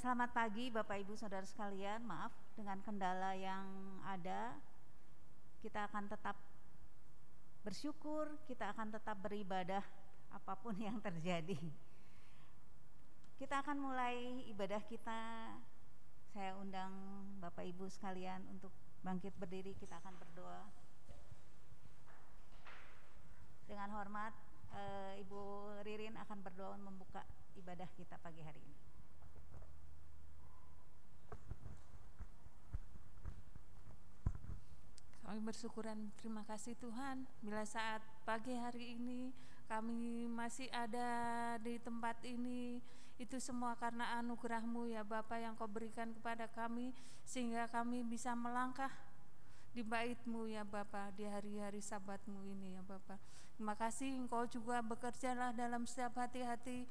Selamat pagi Bapak Ibu Saudara sekalian. Maaf dengan kendala yang ada, kita akan tetap bersyukur, kita akan tetap beribadah apapun yang terjadi. Kita akan mulai ibadah kita. Saya undang Bapak Ibu sekalian untuk bangkit berdiri, kita akan berdoa. Dengan hormat, Ibu Ririn akan berdoa membuka ibadah kita pagi hari ini. Kami bersyukur dan terima kasih Tuhan, bila saat pagi hari ini kami masih ada di tempat ini, itu semua karena anugerah-Mu ya Bapa yang Kau berikan kepada kami, sehingga kami bisa melangkah di bait-Mu ya Bapa, di hari-hari Sabat-Mu ini ya Bapa. Terima kasih Engkau juga bekerjalah dalam setiap hati-hati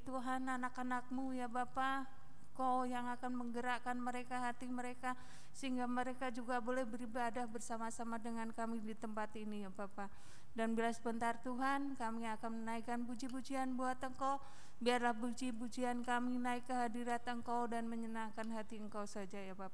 Tuhan anak-anak-Mu ya Bapa. Kau yang akan menggerakkan mereka, hati mereka, sehingga mereka juga boleh beribadah bersama-sama dengan kami di tempat ini ya Bapa. Dan bila sebentar Tuhan, kami akan menaikkan puji-pujian buat Engkau. Biarlah puji-pujian kami naik ke hadirat Engkau dan menyenangkan hati Engkau saja ya Bapa.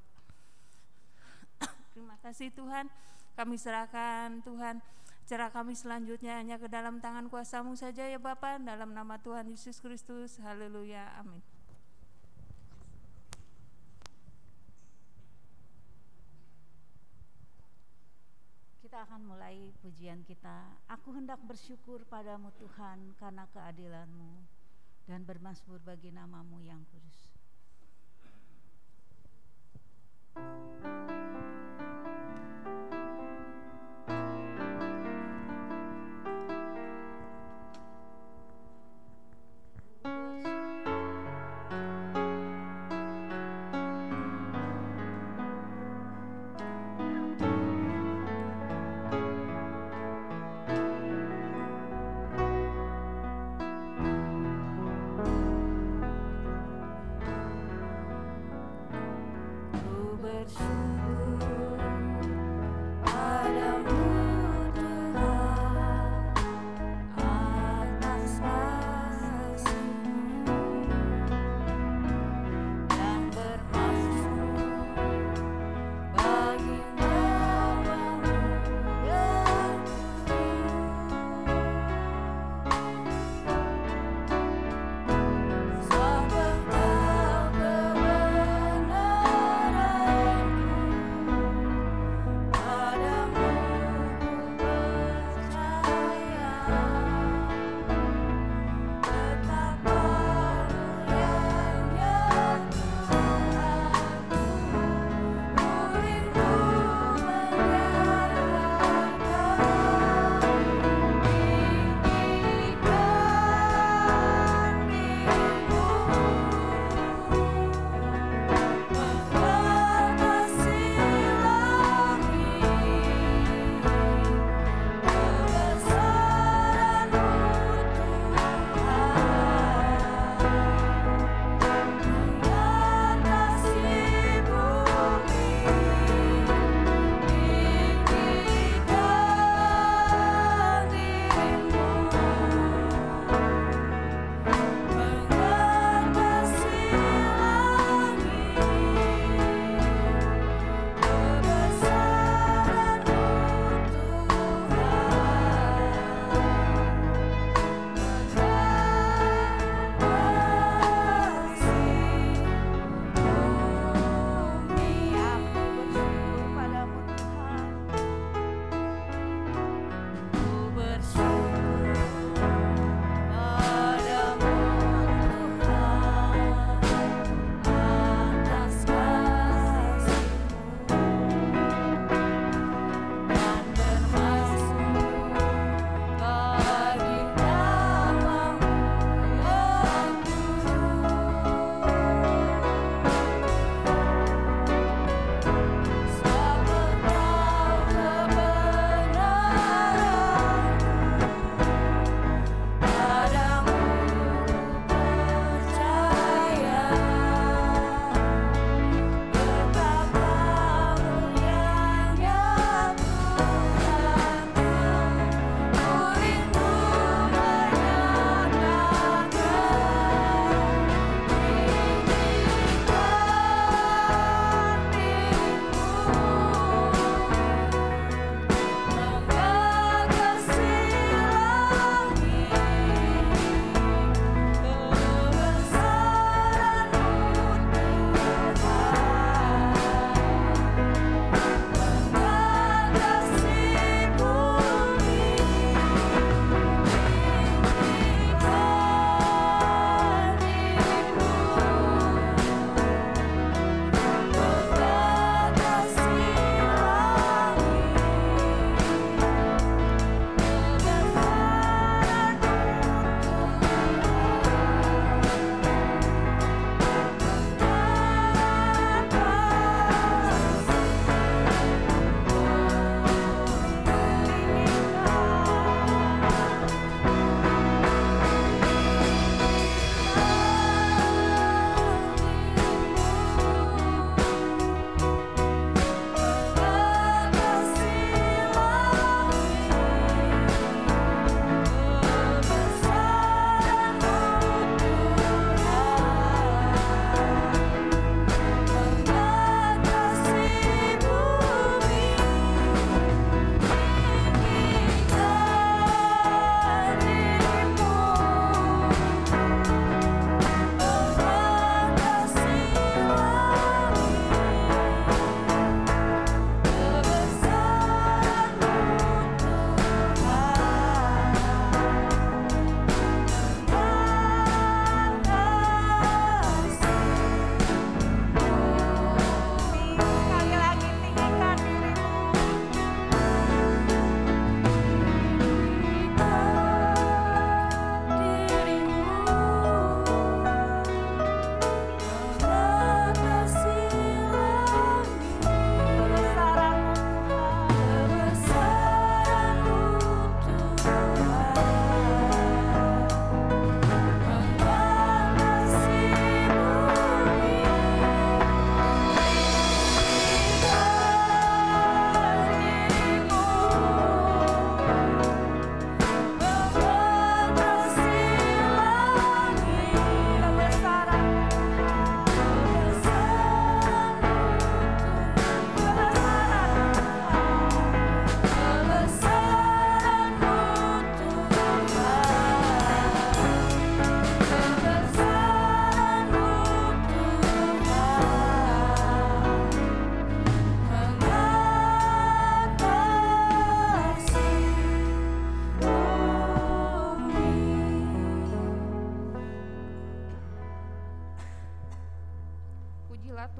Terima kasih Tuhan, kami serahkan Tuhan cara kami selanjutnya hanya ke dalam tangan kuasa-Mu saja ya Bapa. Dalam nama Tuhan Yesus Kristus, haleluya, amin. Kita akan mulai pujian kita. Aku hendak bersyukur padamu Tuhan karena keadilan-Mu dan bermazmur bagi nama-Mu yang kudus. Bersyukur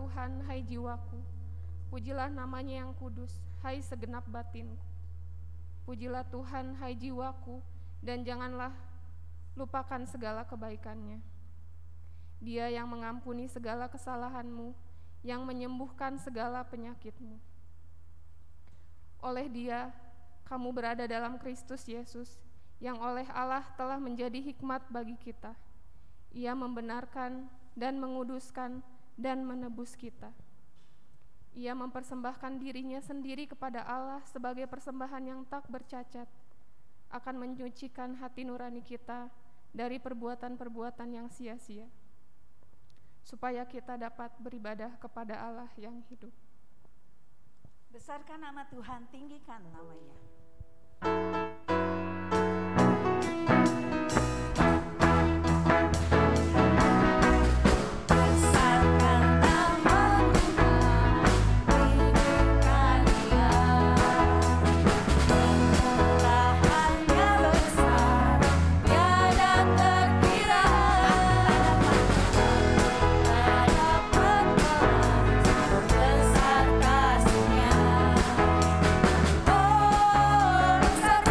Tuhan, hai jiwaku. Pujilah namanya yang kudus, hai segenap batinku. Pujilah Tuhan, hai jiwaku, dan janganlah lupakan segala kebaikannya. Dia yang mengampuni segala kesalahanmu, yang menyembuhkan segala penyakitmu. Oleh Dia, kamu berada dalam Kristus Yesus, yang oleh Allah telah menjadi hikmat bagi kita. Ia membenarkan dan menguduskan dan menebus kita. Ia mempersembahkan dirinya sendiri kepada Allah sebagai persembahan yang tak bercacat, akan menyucikan hati nurani kita dari perbuatan-perbuatan yang sia-sia, supaya kita dapat beribadah kepada Allah yang hidup. Besarkan nama Tuhan, tinggikan namanya. Besar kasih-Nya, oh besar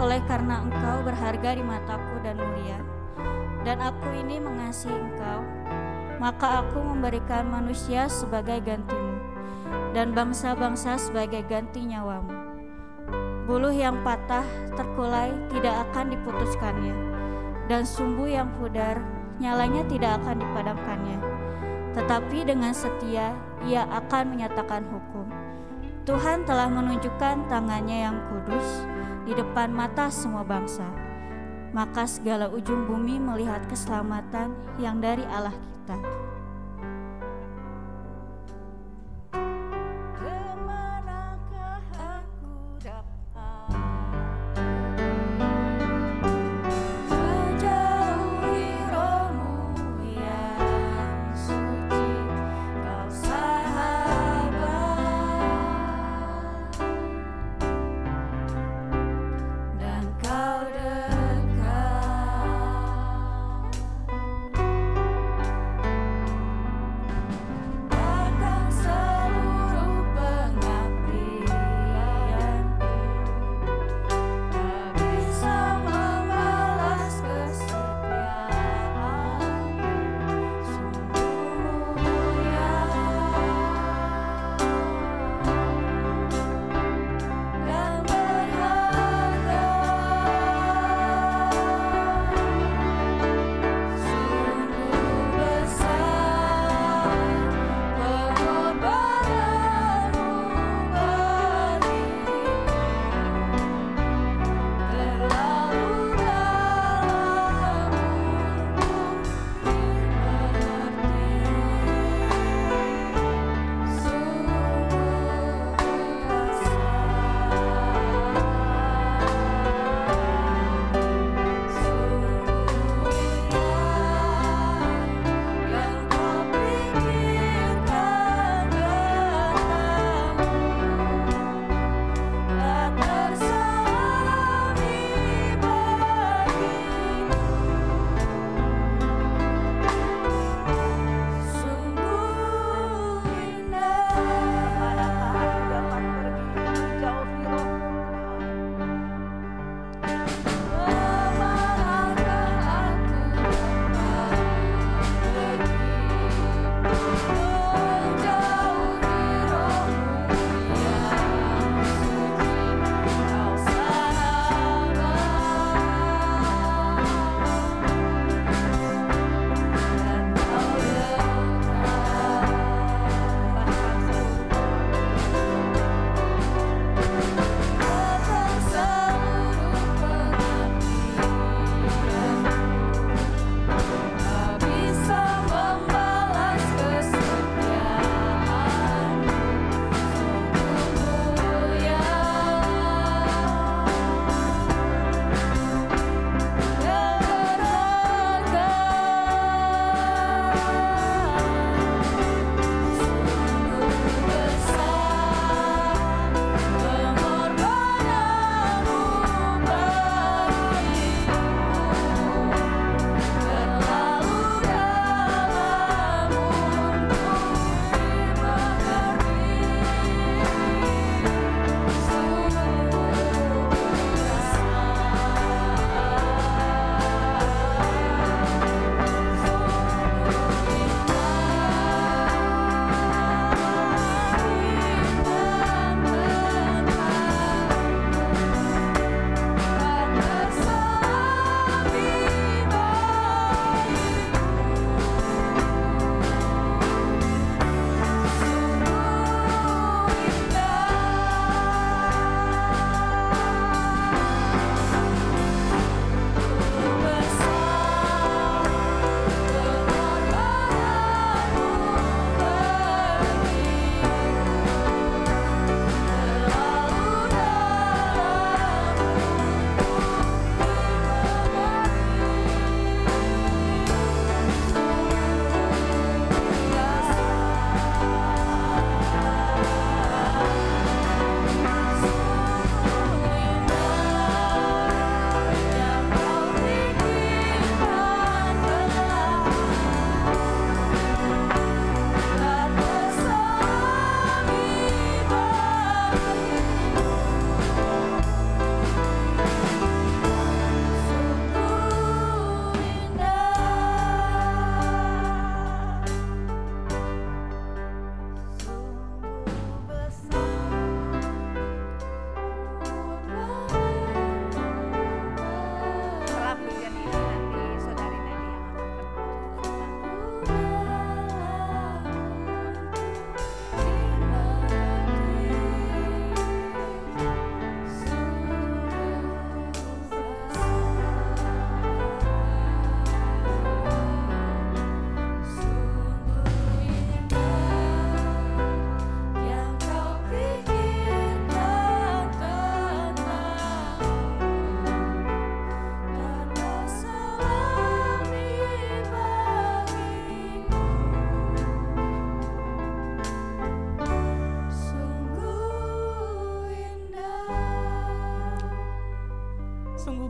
oleh karena Engkau berharga di mataku dan mulia, dan aku ini mengasihi Engkau, maka aku memberikan manusia sebagai gantimu, dan bangsa-bangsa sebagai ganti nyawamu. Buluh yang patah terkulai tidak akan diputuskannya, dan sumbu yang pudar nyalanya tidak akan dipadamkannya. Tetapi dengan setia ia akan menyatakan hukum. Tuhan telah menunjukkan tangannya yang kudus di depan mata semua bangsa. Maka segala ujung bumi melihat keselamatan yang dari Allah kita.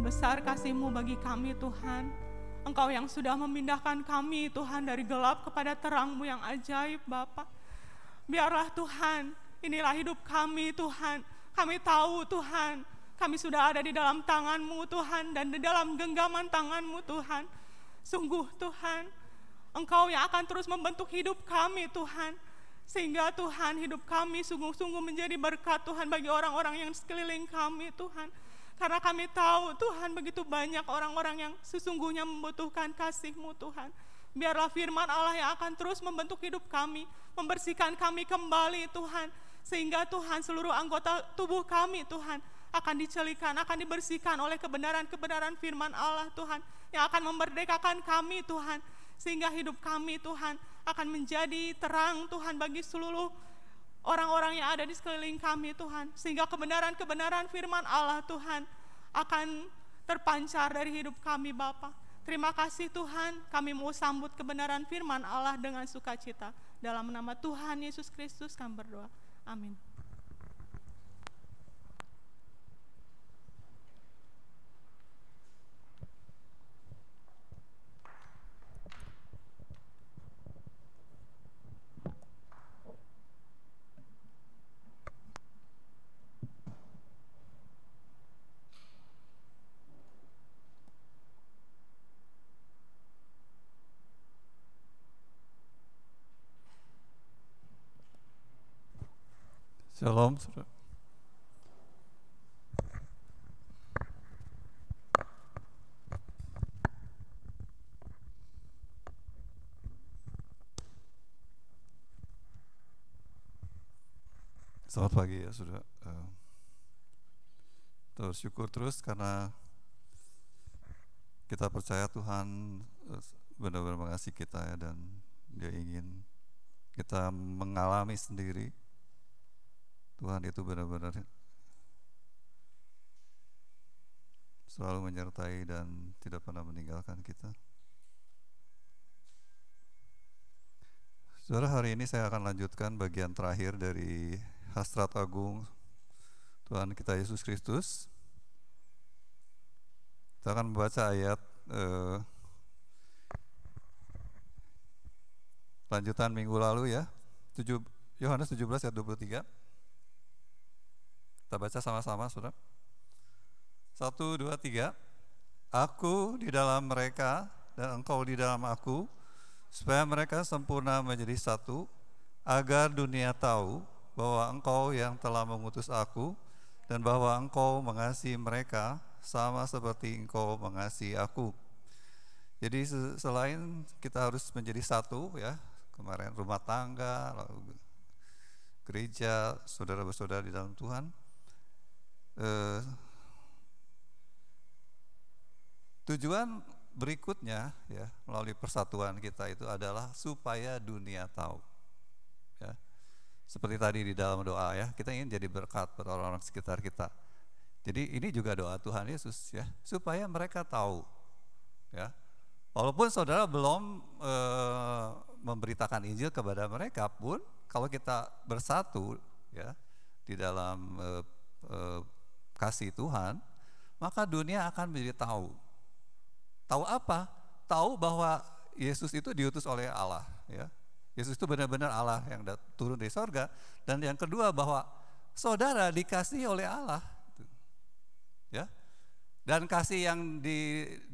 besar kasih-Mu bagi kami Tuhan. Engkau yang sudah memindahkan kami Tuhan dari gelap kepada terang-Mu yang ajaib Bapa. Biarlah Tuhan, inilah hidup kami Tuhan. Kami tahu Tuhan, kami sudah ada di dalam tangan-Mu Tuhan, dan di dalam genggaman tangan-Mu Tuhan. Sungguh Tuhan, Engkau yang akan terus membentuk hidup kami Tuhan. Sehingga Tuhan, hidup kami sungguh-sungguh menjadi berkat Tuhan bagi orang-orang yang sekeliling kami Tuhan. Karena kami tahu Tuhan, begitu banyak orang-orang yang sesungguhnya membutuhkan kasih-Mu Tuhan. Biarlah firman Allah yang akan terus membentuk hidup kami, membersihkan kami kembali Tuhan. Sehingga Tuhan, seluruh anggota tubuh kami Tuhan akan dicelikan, akan dibersihkan oleh kebenaran-kebenaran firman Allah Tuhan, yang akan memerdekakan kami Tuhan. Sehingga hidup kami Tuhan akan menjadi terang Tuhan bagi seluruh orang-orang yang ada di sekeliling kami Tuhan. Sehingga kebenaran-kebenaran firman Allah Tuhan akan terpancar dari hidup kami Bapa. Terima kasih Tuhan, kami mau sambut kebenaran firman Allah dengan sukacita. Dalam nama Tuhan Yesus Kristus kami berdoa. Amin. Shalom, saudara. Selamat pagi ya saudara. Kita bersyukur terus karena kita percaya Tuhan benar-benar mengasihi kita ya, dan Dia ingin kita mengalami sendiri Tuhan itu benar-benar selalu menyertai dan tidak pernah meninggalkan kita. Saudara, hari ini saya akan lanjutkan bagian terakhir dari Hasrat Agung Tuhan kita Yesus Kristus. Kita akan membaca ayat lanjutan minggu lalu ya, Yohanes 17 ayat 23. Kita baca sama-sama, saudara. 1, 2, 3. Aku di dalam mereka dan engkau di dalam aku, supaya mereka sempurna menjadi satu, agar dunia tahu bahwa engkau yang telah mengutus aku, dan bahwa engkau mengasihi mereka sama seperti engkau mengasihi aku. Jadi selain kita harus menjadi satu ya, kemarin rumah tangga, lalu gereja, saudara-saudara di dalam Tuhan, tujuan berikutnya ya melalui persatuan kita itu adalah supaya dunia tahu ya, seperti tadi di dalam doa ya, kita ingin jadi berkat buat orang-orang sekitar kita. Jadi ini juga doa Tuhan Yesus ya, supaya mereka tahu ya, walaupun saudara belum memberitakan Injil kepada mereka pun, kalau kita bersatu ya di dalam kasih Tuhan, maka dunia akan menjadi tahu. Tahu apa? Tahu bahwa Yesus itu diutus oleh Allah ya. Yesus itu benar-benar Allah yang turun dari sorga. Dan yang kedua, bahwa saudara dikasihi oleh Allah ya. Dan kasih yang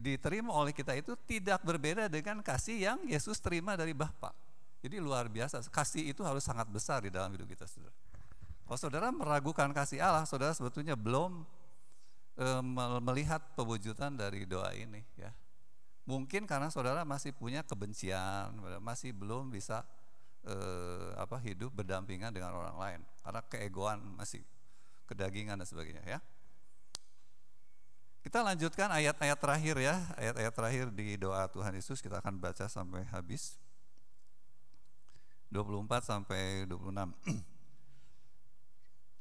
diterima oleh kita itu tidak berbeda dengan kasih yang Yesus terima dari Bapa. Jadi luar biasa, kasih itu harus sangat besar di dalam hidup kita, saudara. Kalau saudara meragukan kasih Allah, saudara sebetulnya belum melihat pewujudan dari doa ini ya. Mungkin karena saudara masih punya kebencian, masih belum bisa hidup berdampingan dengan orang lain, karena keegoan masih, kedagingan dan sebagainya ya. Kita lanjutkan ayat-ayat terakhir ya, ayat-ayat terakhir di doa Tuhan Yesus, kita akan baca sampai habis 24 sampai 26.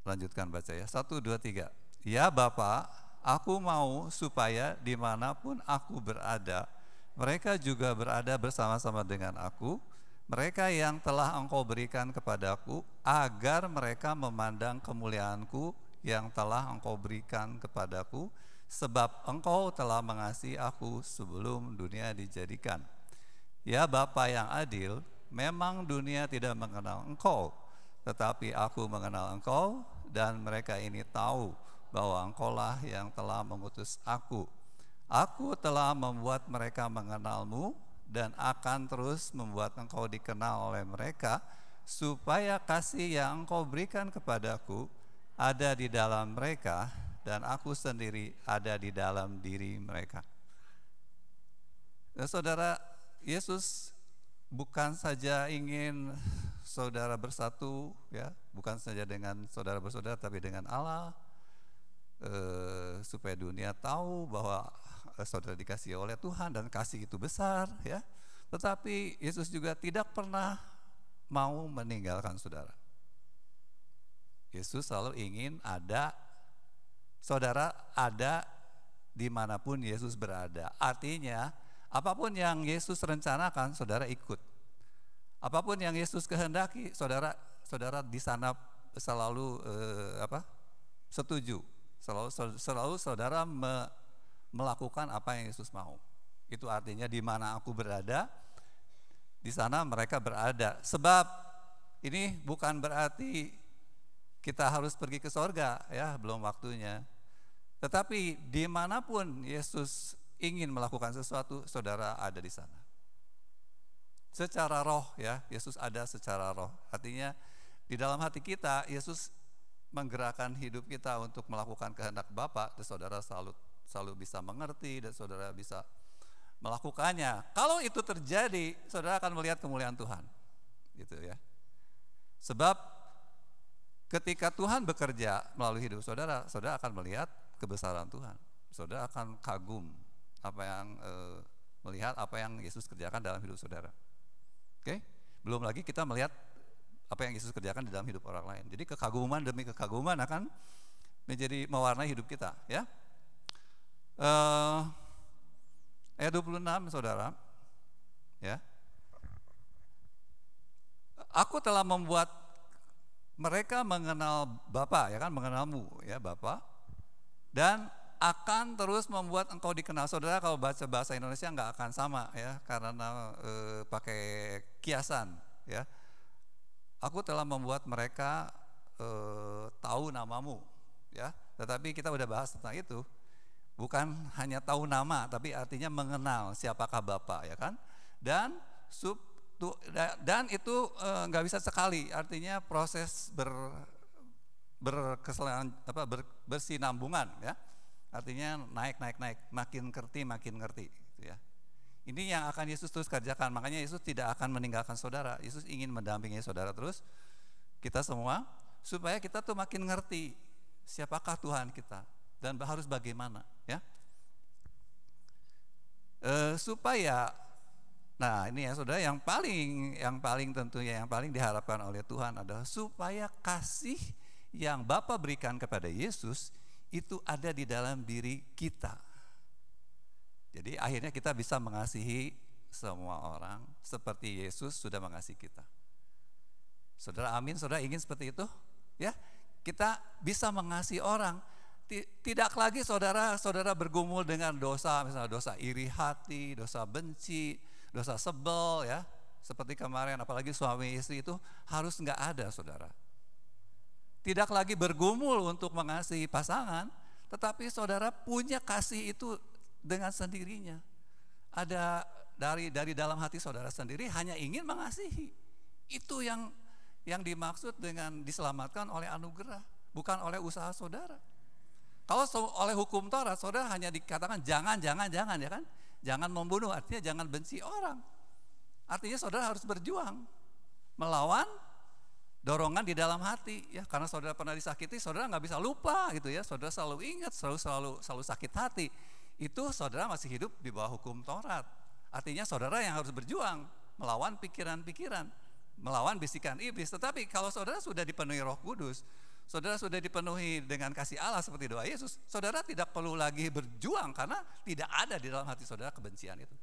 Lanjutkan baca ya, 1, 2, 3. Ya Bapa, aku mau supaya dimanapun aku berada, mereka juga berada bersama-sama dengan aku, mereka yang telah Engkau berikan kepadaku, agar mereka memandang kemuliaanku yang telah Engkau berikan kepadaku, sebab engkau telah mengasihi aku sebelum dunia dijadikan. Ya Bapa yang adil, memang dunia tidak mengenal engkau, tetapi aku mengenal engkau, dan mereka ini tahu bahwa engkaulah yang telah mengutus aku. Aku telah membuat mereka mengenalmu, dan akan terus membuat engkau dikenal oleh mereka, supaya kasih yang engkau berikan kepadaku ada di dalam mereka, dan aku sendiri ada di dalam diri mereka. Dan saudara, Yesus bukan saja ingin saudara bersatu, ya, bukan saja dengan saudara bersaudara, tapi dengan Allah, supaya dunia tahu bahwa saudara dikasihi oleh Tuhan dan kasih itu besar, ya. Tetapi Yesus juga tidak pernah mau meninggalkan saudara. Yesus selalu ingin saudara ada dimanapun Yesus berada. Artinya apapun yang Yesus rencanakan, saudara ikut. Apapun yang Yesus kehendaki, saudara di sana selalu setuju. Selalu saudara melakukan apa yang Yesus mau. Itu artinya di mana aku berada, di sana mereka berada. Sebab ini bukan berarti kita harus pergi ke sorga, ya, belum waktunya. Tetapi dimanapun Yesus ingin melakukan sesuatu, saudara ada di sana. Secara roh, ya, Yesus ada secara roh. Artinya di dalam hati kita, Yesus menggerakkan hidup kita untuk melakukan kehendak Bapa, dan saudara selalu bisa mengerti, dan saudara bisa melakukannya. Kalau itu terjadi, saudara akan melihat kemuliaan Tuhan, gitu ya. Sebab ketika Tuhan bekerja melalui hidup saudara, saudara akan melihat kebesaran Tuhan. Saudara akan kagum melihat apa yang Yesus kerjakan dalam hidup saudara. Oke? Belum lagi kita melihat apa yang Yesus kerjakan di dalam hidup orang lain. Jadi kekaguman demi kekaguman akan menjadi mewarnai hidup kita, ya. Ayat 26, saudara, ya. Aku telah membuat mereka mengenal Bapa, ya kan, mengenalmu, ya Bapa, dan akan terus membuat engkau dikenal. Saudara kalau baca bahasa Indonesia nggak akan sama, ya, karena pakai kiasan, ya. Aku telah membuat mereka tahu namamu, ya. Tetapi kita udah bahas tentang itu. Bukan hanya tahu nama, tapi artinya mengenal siapakah Bapa, ya kan? Dan itu nggak bisa sekali, artinya proses bersinambungan, ya. Artinya naik, makin ngerti, gitu ya. Ini yang akan Yesus terus kerjakan. Makanya Yesus tidak akan meninggalkan saudara. Yesus ingin mendampingi saudara terus, kita semua, supaya kita tuh makin ngerti siapakah Tuhan kita dan harus bagaimana, ya. Supaya, nah ini ya saudara, yang paling tentunya yang paling diharapkan oleh Tuhan adalah supaya kasih yang Bapa berikan kepada Yesus itu ada di dalam diri kita. Jadi akhirnya kita bisa mengasihi semua orang seperti Yesus sudah mengasihi kita. Saudara, amin, saudara ingin seperti itu? Ya, kita bisa mengasihi orang. Tidak lagi saudara bergumul dengan dosa, misalnya dosa iri hati, dosa benci, dosa sebel, ya. Seperti kemarin, apalagi suami istri itu harus nggak ada, saudara. Tidak lagi bergumul untuk mengasihi pasangan, tetapi saudara punya kasih itu dengan sendirinya. Ada dari dalam hati saudara sendiri hanya ingin mengasihi. Itu yang dimaksud dengan diselamatkan oleh anugerah, bukan oleh usaha saudara. Kalau oleh hukum Taurat, saudara hanya dikatakan jangan, ya kan? Jangan membunuh, artinya jangan benci orang. Artinya saudara harus berjuang melawan dorongan di dalam hati, ya. Karena saudara pernah disakiti, saudara nggak bisa lupa, gitu ya. Saudara selalu ingat, selalu sakit hati. Itu saudara masih hidup di bawah hukum Taurat. Artinya saudara yang harus berjuang melawan pikiran-pikiran, melawan bisikan iblis. Tetapi kalau saudara sudah dipenuhi Roh Kudus, saudara sudah dipenuhi dengan kasih Allah seperti doa Yesus, saudara tidak perlu lagi berjuang karena tidak ada di dalam hati saudara kebencian itu.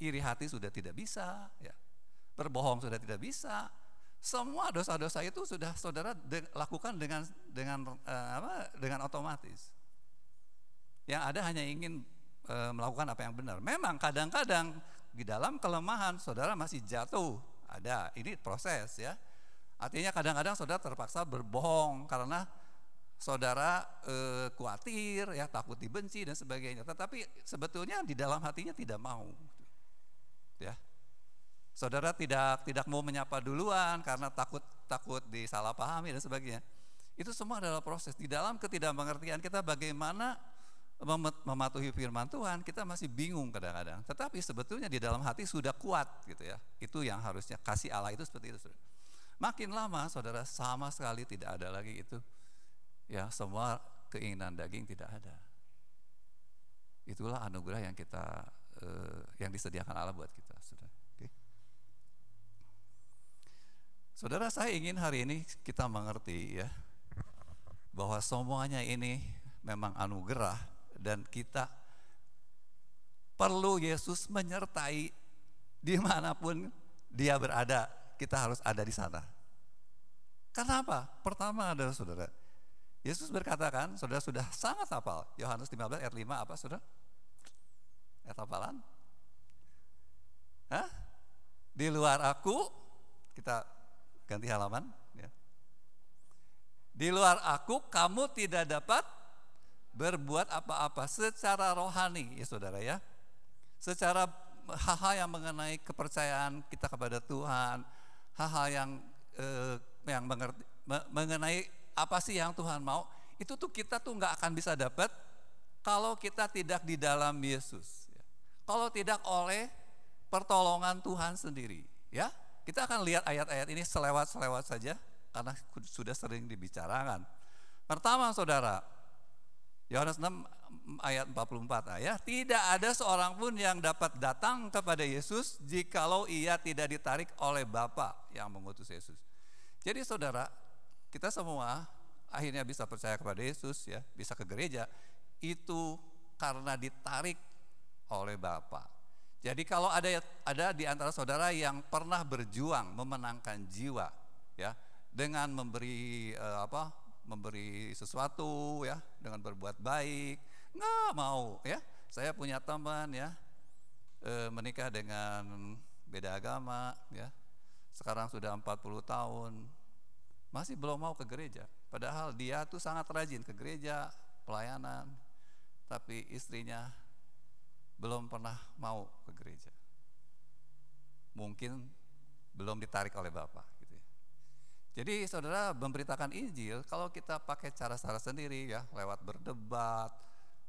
Iri hati sudah tidak bisa, ya. Berbohong sudah tidak bisa. Semua dosa-dosa itu sudah saudara lakukan dengan otomatis. Yang ada hanya ingin melakukan apa yang benar. Memang kadang-kadang di dalam kelemahan saudara masih jatuh. Ada, ini proses ya. Artinya kadang-kadang saudara terpaksa berbohong karena saudara khawatir ya, takut dibenci dan sebagainya. Tetapi sebetulnya di dalam hatinya tidak mau. Ya. Saudara tidak mau menyapa duluan karena takut disalahpahami dan sebagainya. Itu semua adalah proses. Di dalam ketidakmengertian kita bagaimana mematuhi firman Tuhan, kita masih bingung kadang-kadang. Tetapi sebetulnya di dalam hati sudah kuat gitu ya. Itu yang harusnya, kasih Allah itu seperti itu. Makin lama saudara sama sekali tidak ada lagi itu. Ya, semua keinginan daging tidak ada. Itulah anugerah yang kita yang disediakan Allah buat kita, saudara. Okay. Saudara, saya ingin hari ini kita mengerti ya bahwa semuanya ini memang anugerah dan kita perlu Yesus menyertai dimanapun dia berada, kita harus ada di sana. Kenapa? Pertama adalah saudara, Yesus berkata kan, saudara sudah sangat hafal, Yohanes 15 ayat 5 apa saudara? Ayat hafalan? Hah? Di luar aku, kita ganti halaman ya. Di luar aku kamu tidak dapat berbuat apa-apa secara rohani ya saudara ya. Secara hal-hal yang mengenai kepercayaan kita kepada Tuhan, hal-hal yang mengenai apa sih yang Tuhan mau, itu tuh kita tuh nggak akan bisa dapat kalau kita tidak di dalam Yesus ya. Kalau tidak oleh pertolongan Tuhan sendiri ya. Kita akan lihat ayat-ayat ini selewat-selewat saja karena sudah sering dibicarakan. Pertama saudara, Yohanes 6 ayat 44 ya, tidak ada seorang pun yang dapat datang kepada Yesus jikalau ia tidak ditarik oleh Bapa yang mengutus Yesus. Jadi saudara, kita semua akhirnya bisa percaya kepada Yesus ya, bisa ke gereja itu karena ditarik oleh Bapa. Jadi kalau ada di antara saudara yang pernah berjuang memenangkan jiwa ya dengan memberi memberi sesuatu ya, dengan berbuat baik, nggak mau ya. Saya punya teman ya menikah dengan beda agama ya. Sekarang sudah 40 tahun masih belum mau ke gereja. Padahal dia tuh sangat rajin ke gereja, pelayanan, tapi istrinya belum pernah mau ke gereja. Mungkin belum ditarik oleh Bapa gitu ya. Jadi saudara, memberitakan Injil kalau kita pakai cara-cara sendiri ya, lewat berdebat,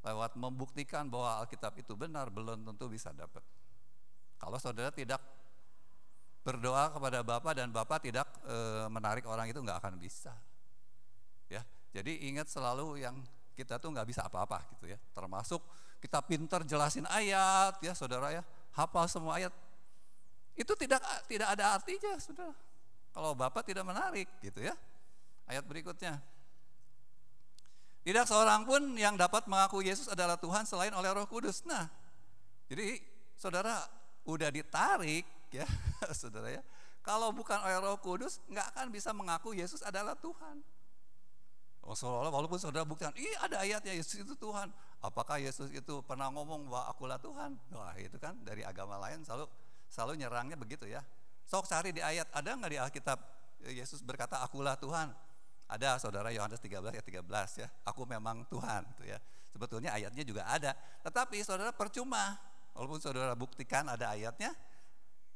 lewat membuktikan bahwa Alkitab itu benar, belum tentu bisa dapat. Kalau saudara tidak berdoa kepada Bapa dan Bapa tidak menarik orang itu, nggak akan bisa. Ya, jadi ingat selalu yang kita tuh nggak bisa apa-apa gitu ya. Termasuk kita pintar jelasin ayat ya saudara ya, hafal semua ayat. Itu tidak ada artinya saudara, kalau Bapa tidak menarik gitu ya. Ayat berikutnya. Tidak seorang pun yang dapat mengaku Yesus adalah Tuhan selain oleh Roh Kudus. Nah, jadi saudara udah ditarik ya saudara ya. Kalau bukan oleh Roh Kudus nggak akan bisa mengaku Yesus adalah Tuhan. Seolah-olah walaupun saudara buktikan, ada ayatnya Yesus itu Tuhan. Apakah Yesus itu pernah ngomong bahwa akulah Tuhan? Wah itu kan dari agama lain selalu nyerangnya begitu ya. Sok cari di ayat, ada nggak di Alkitab Yesus berkata akulah Tuhan? Ada saudara, Yohanes 13 ayat 13 ya. Aku memang Tuhan gitu ya. Sebetulnya ayatnya juga ada. Tetapi saudara percuma, walaupun saudara buktikan ada ayatnya,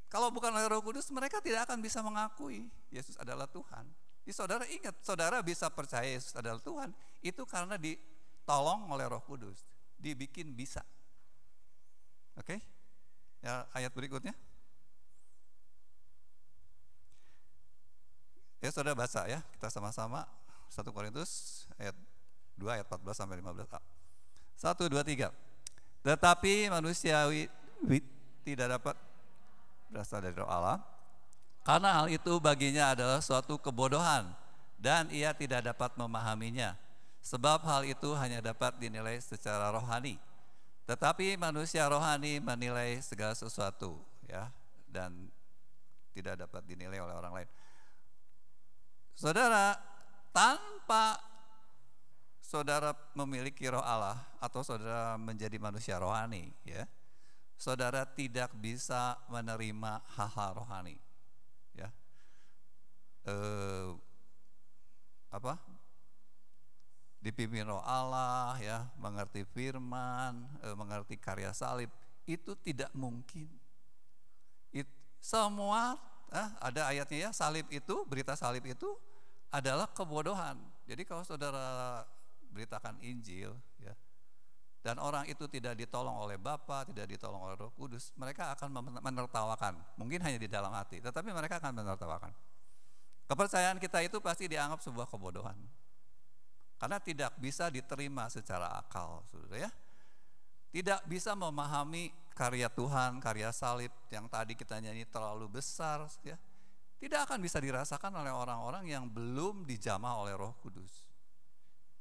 kalau bukan oleh Roh Kudus mereka tidak akan bisa mengakui Yesus adalah Tuhan. Jadi saudara ingat, saudara bisa percaya Yesus adalah Tuhan itu karena ditolong oleh Roh Kudus, dibikin bisa. Oke? Ya, ayat berikutnya. Ya saudara baca ya, kita sama-sama 1 Korintus ayat 2 ayat 14 sampai 15a. 1, 2, 3. Tetapi manusiawi tidak dapat berasal dari Roh Allah, karena hal itu baginya adalah suatu kebodohan dan ia tidak dapat memahaminya, sebab hal itu hanya dapat dinilai secara rohani. Tetapi manusia rohani menilai segala sesuatu ya, dan tidak dapat dinilai oleh orang lain. Saudara, tanpa saudara memiliki roh Allah atau saudara menjadi manusia rohani, ya, saudara tidak bisa menerima hal-hal rohani, ya. Dipimpin roh Allah, ya, mengerti firman, mengerti karya salib, itu tidak mungkin. Semua ada ayatnya, ya, salib itu, berita salib itu adalah kebodohan. Jadi kalau saudara beritakan Injil, ya, dan orang itu tidak ditolong oleh Bapa, tidak ditolong oleh Roh Kudus, mereka akan menertawakan, mungkin hanya di dalam hati, tetapi mereka akan menertawakan. Kepercayaan kita itu pasti dianggap sebuah kebodohan, karena tidak bisa diterima secara akal, saudara, ya. Tidak bisa memahami karya Tuhan, karya salib yang tadi kita nyanyi terlalu besar, ya. Tidak akan bisa dirasakan oleh orang-orang yang belum dijamah oleh Roh Kudus,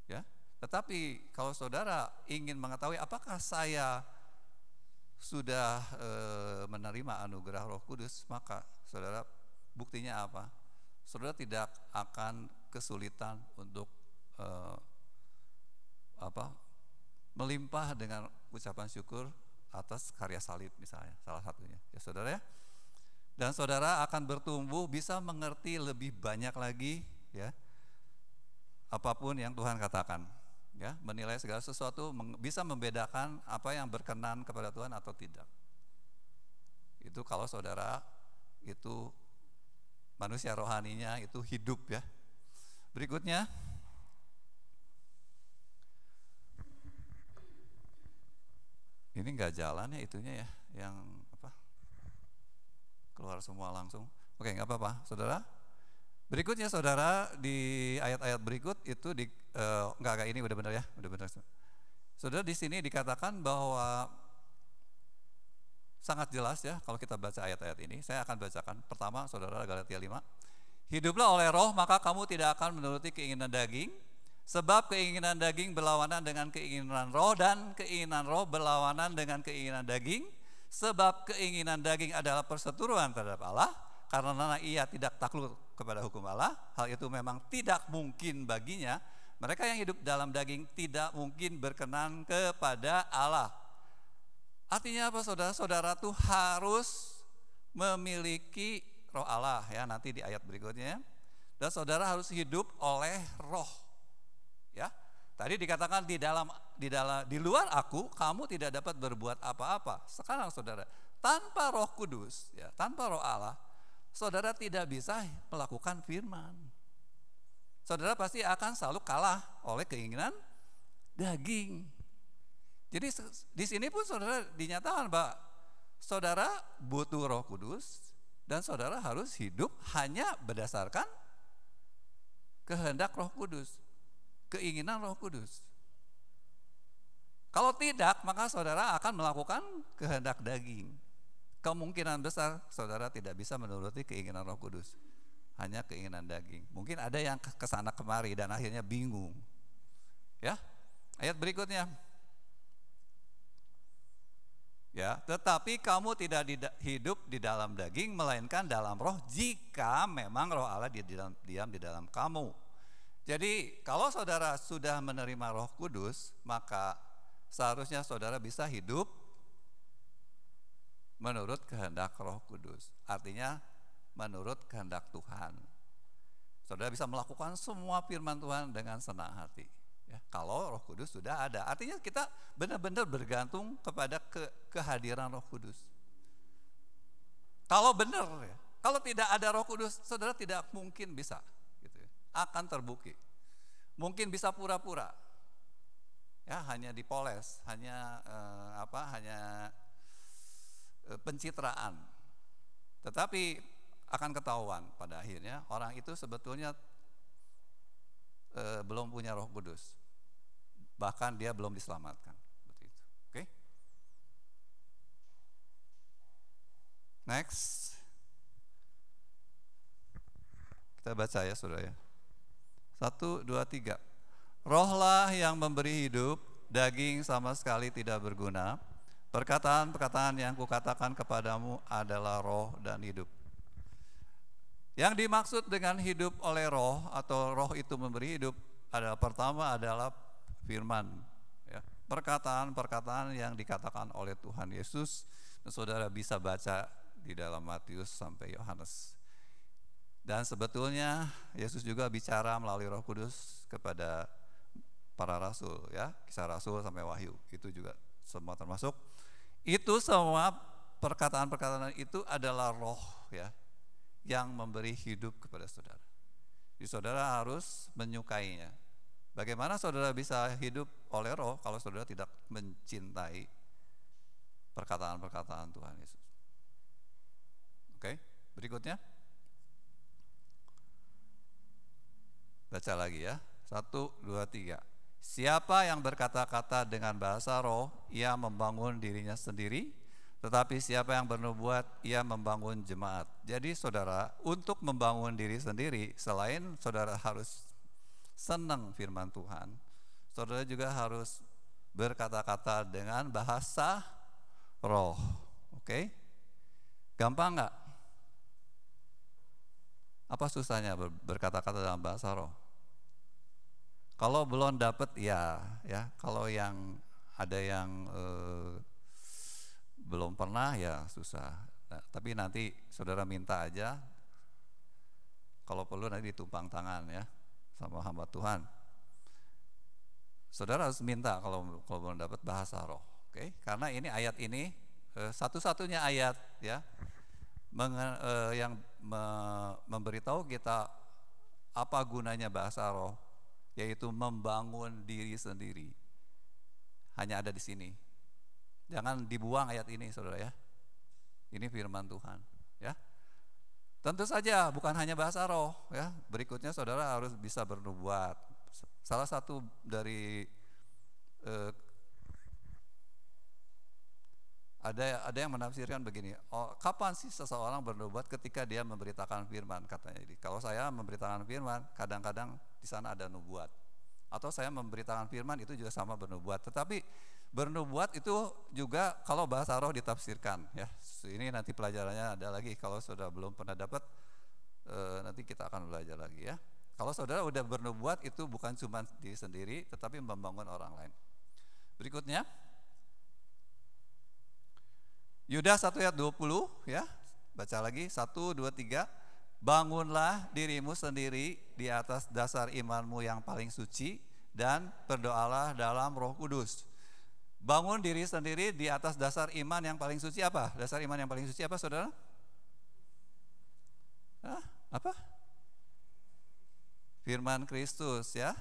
ya. Tetapi kalau saudara ingin mengetahui apakah saya sudah menerima anugerah Roh Kudus, maka saudara, buktinya apa? Saudara tidak akan kesulitan untuk melimpah dengan ucapan syukur atas karya salib misalnya, salah satunya, ya saudara, ya. Dan saudara akan bertumbuh, bisa mengerti lebih banyak lagi, ya, apapun yang Tuhan katakan, ya, menilai segala sesuatu, bisa membedakan apa yang berkenan kepada Tuhan atau tidak. Itu kalau saudara itu manusia rohaninya itu hidup, ya. Berikutnya, ini enggak jalan ya itunya, ya, yang keluar semua langsung. Oke, enggak apa-apa, saudara. Berikutnya, saudara, di ayat-ayat berikut itu enggak ini udah benar, ya, udah benar. Saudara, di sini dikatakan bahwa sangat jelas, ya, kalau kita baca ayat-ayat ini. Saya akan bacakan. Pertama, saudara, Galatia 5. Hiduplah oleh Roh, maka kamu tidak akan menuruti keinginan daging, sebab keinginan daging berlawanan dengan keinginan Roh, dan keinginan Roh berlawanan dengan keinginan daging. Sebab keinginan daging adalah perseteruan terhadap Allah, karena ia tidak takluk kepada hukum Allah. Hal itu memang tidak mungkin baginya. Mereka yang hidup dalam daging tidak mungkin berkenan kepada Allah. Artinya apa, saudara? Saudara tuh harus memiliki roh Allah, ya, nanti di ayat berikutnya. Dan saudara harus hidup oleh Roh, ya. Tadi dikatakan di luar aku kamu tidak dapat berbuat apa-apa. Sekarang saudara, tanpa Roh Kudus, ya, tanpa Roh Allah, saudara tidak bisa melakukan firman. Saudara pasti akan selalu kalah oleh keinginan daging. Jadi di sini pun saudara dinyatakan bahwa saudara butuh Roh Kudus dan saudara harus hidup hanya berdasarkan kehendak Roh Kudus, keinginan Roh Kudus. Kalau tidak, maka saudara akan melakukan kehendak daging. Kemungkinan besar saudara tidak bisa menuruti keinginan Roh Kudus, hanya keinginan daging. Mungkin ada yang kesana kemari dan akhirnya bingung, ya. Ayat berikutnya, ya, tetapi kamu tidak hidup di dalam daging, melainkan dalam Roh, jika memang Roh Allah diam di dalam kamu. Jadi kalau saudara sudah menerima Roh Kudus, maka seharusnya saudara bisa hidup menurut kehendak Roh Kudus. Artinya menurut kehendak Tuhan. Saudara bisa melakukan semua firman Tuhan dengan senang hati, ya, kalau Roh Kudus sudah ada. Artinya kita benar-benar bergantung kepada kehadiran Roh Kudus. Kalau benar, ya, kalau tidak ada Roh Kudus, saudara tidak mungkin bisa, gitu, ya, akan terbukti. Mungkin bisa pura-pura, ya, hanya dipoles, hanya hanya pencitraan. Tetapi akan ketahuan pada akhirnya orang itu sebetulnya belum punya Roh Kudus, bahkan dia belum diselamatkan. Seperti itu. Oke? Next, kita baca, ya, saudara, ya. 1, 2, 3. Rohlah yang memberi hidup, daging sama sekali tidak berguna. Perkataan-perkataan yang kukatakan kepadamu adalah roh dan hidup. Yang dimaksud dengan hidup oleh Roh atau Roh itu memberi hidup adalah, pertama adalah firman, ya. Perkataan-perkataan yang dikatakan oleh Tuhan Yesus, dan saudara bisa baca di dalam Matius sampai Yohanes. Dan sebetulnya Yesus juga bicara melalui Roh Kudus kepada para rasul, ya, Kisah Rasul sampai Wahyu, itu juga semua termasuk. Itu semua perkataan-perkataan itu adalah roh, ya, yang memberi hidup kepada saudara. Jadi saudara harus menyukainya. Bagaimana saudara bisa hidup oleh roh kalau saudara tidak mencintai perkataan-perkataan Tuhan Yesus? Oke, berikutnya. Baca lagi ya. 1, 2, 3. Siapa yang berkata-kata dengan bahasa roh, ia membangun dirinya sendiri, tetapi siapa yang bernubuat, ia membangun jemaat. Jadi saudara, untuk membangun diri sendiri, selain saudara harus senang firman Tuhan, saudara juga harus berkata-kata dengan bahasa roh. Oke? Gampang nggak? Apa susahnya berkata-kata dalam bahasa roh? Kalau belum dapat ya. Kalau yang ada yang belum pernah ya susah. Nah, tapi nanti saudara minta aja. Kalau perlu nanti ditumpang tangan ya sama hamba Tuhan. Saudara harus minta kalau belum dapat bahasa roh. Oke? Karena ini ayat ini satu-satunya ayat ya yang memberitahu kita apa gunanya bahasa roh, yaitu membangun diri sendiri. Hanya ada di sini. Jangan dibuang ayat ini, saudara ya. Ini firman Tuhan, ya. Tentu saja bukan hanya bahasa roh, ya. Berikutnya saudara harus bisa bernubuat. Salah satu dari ada yang menafsirkan begini, kapan sih seseorang bernubuat? Ketika dia memberitakan firman, katanya. Jadi kalau saya memberitakan firman, kadang-kadang di sana ada nubuat. Atau saya memberitakan firman, itu juga sama bernubuat. Tetapi bernubuat itu juga kalau bahasa roh ditafsirkan, ya. Ini nanti pelajarannya ada lagi. Kalau saudara belum pernah dapat, nanti kita akan belajar lagi ya. Kalau saudara udah bernubuat, itu bukan cuma diri sendiri, tetapi membangun orang lain. Berikutnya, Yudas 1 ayat 20 ya. Baca lagi 1, 2, 3. Bangunlah dirimu sendiri di atas dasar imanmu yang paling suci dan berdoalah dalam Roh Kudus. Bangun diri sendiri di atas dasar iman yang paling suci apa? Dasar iman yang paling suci apa, saudara? Apa? Firman Kristus ya.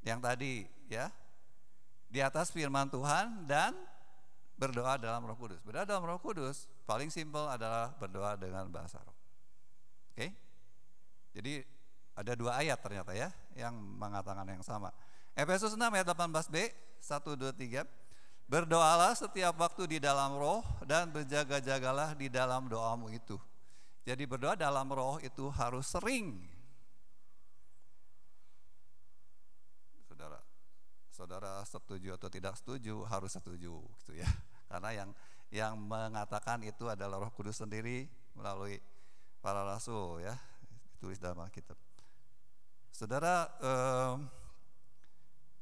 Yang tadi ya. Di atas firman Tuhan dan berdoa dalam Roh Kudus. Berdoa dalam Roh Kudus paling simpel adalah berdoa dengan bahasa roh. Oke? Jadi ada 2 ayat ternyata ya yang mengatakan yang sama. Efesus 6 ayat 18b, 1, 2, 3. Berdoalah setiap waktu di dalam roh dan berjaga-jagalah di dalam doamu itu. Jadi berdoa dalam roh itu harus sering. Saudara setuju atau tidak setuju, harus setuju gitu ya. Karena yang mengatakan itu adalah Roh Kudus sendiri melalui para rasul ya, ditulis dalam Alkitab. Saudara,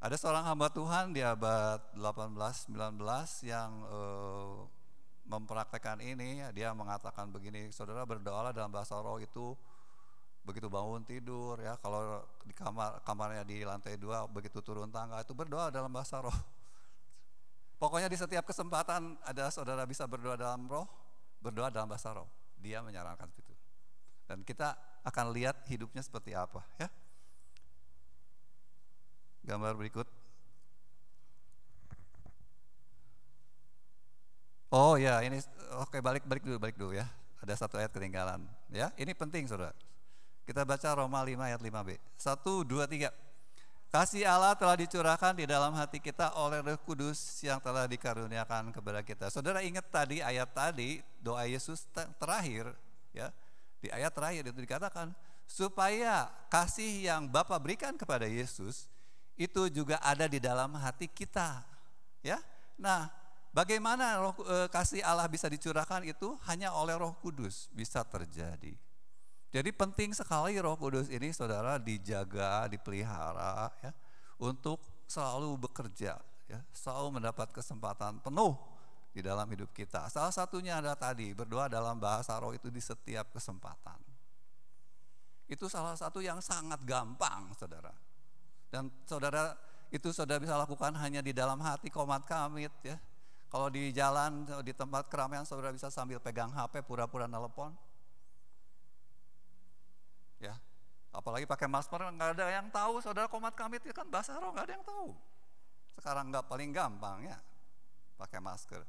ada seorang hamba Tuhan di abad 18-19 yang mempraktekkan ini. Dia mengatakan begini, saudara, berdoalah dalam bahasa roh itu begitu bangun tidur ya, kalau di kamarnya di lantai 2, begitu turun tangga itu berdoa dalam bahasa roh. Pokoknya di setiap kesempatan ada saudara bisa berdoa dalam roh, berdoa dalam bahasa roh. Dia menyarankan itu. Dan kita akan lihat hidupnya seperti apa ya. Gambar berikut. Oh ya, ini oke, balik dulu ya. Ada 1 ayat ketinggalan ya. Ini penting, saudara. Kita baca Roma 5 ayat 5b. 1, 2, 3. Kasih Allah telah dicurahkan di dalam hati kita oleh Roh Kudus yang telah dikaruniakan kepada kita. Saudara ingat tadi ayat tadi, doa Yesus terakhir ya. Di ayat terakhir itu dikatakan supaya kasih yang Bapa berikan kepada Yesus itu juga ada di dalam hati kita. Ya. Nah, bagaimana kasih Allah bisa dicurahkan itu hanya oleh Roh Kudus bisa terjadi. Jadi penting sekali Roh Kudus ini, saudara, dijaga, dipelihara ya, untuk selalu bekerja, ya, selalu mendapat kesempatan penuh di dalam hidup kita. Salah satunya adalah tadi berdoa dalam bahasa roh itu di setiap kesempatan. Itu salah satu yang sangat gampang, saudara. Dan saudara itu saudara bisa lakukan hanya di dalam hati komat kamit, ya. Kalau di jalan, di tempat keramaian, saudara bisa sambil pegang HP, pura-pura telepon. Ya, apalagi pakai masker, nggak ada yang tahu, saudara komat kamit itu kan bahasa roh, nggak ada yang tahu. Sekarang nggak paling gampang ya, pakai masker.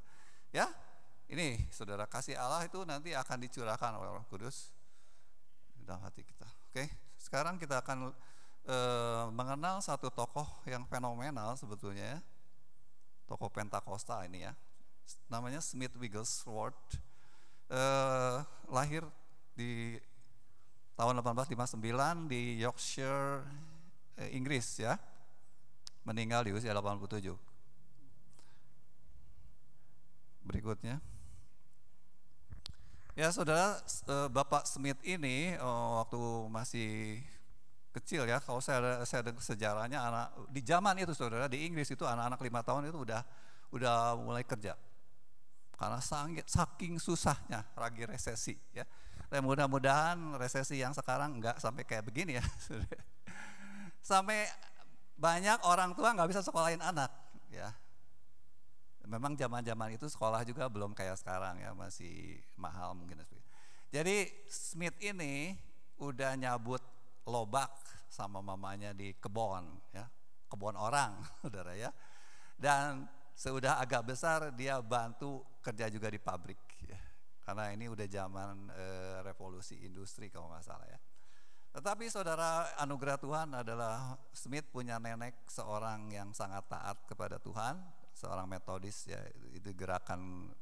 Ya, ini saudara, kasih Allah itu nanti akan dicurahkan oleh Roh Kudus dalam hati kita. Oke, sekarang kita akan mengenal satu tokoh yang fenomenal sebetulnya, ya. Tokoh Pentakosta ini, ya, namanya Smith Wigglesworth, lahir di tahun 1859 di Yorkshire, Inggris, ya, meninggal di usia 87. Berikutnya, ya saudara, Bapak Smith ini waktu masih kecil, ya, kalau saya dengar sejarahnya, di zaman itu saudara, di Inggris itu anak-anak 5 tahun itu udah mulai kerja karena saking susahnya lagi resesi, ya. Dan mudah-mudahan resesi yang sekarang enggak sampai kayak begini, ya. Sampai banyak orang tua nggak bisa sekolahin anak, ya. Memang zaman-zaman itu sekolah juga belum kayak sekarang, ya, masih mahal mungkin. Jadi Smith ini udah nyabut lobak sama mamanya di kebon, ya, kebon orang, saudara, ya. Dan sudah agak besar dia bantu kerja juga di pabrik, ya. Karena ini udah zaman revolusi industri kalau nggak salah, ya. Tetapi saudara, anugerah Tuhan adalah Smith punya nenek seorang yang sangat taat kepada Tuhan, seorang Metodis, ya. Itu gerakan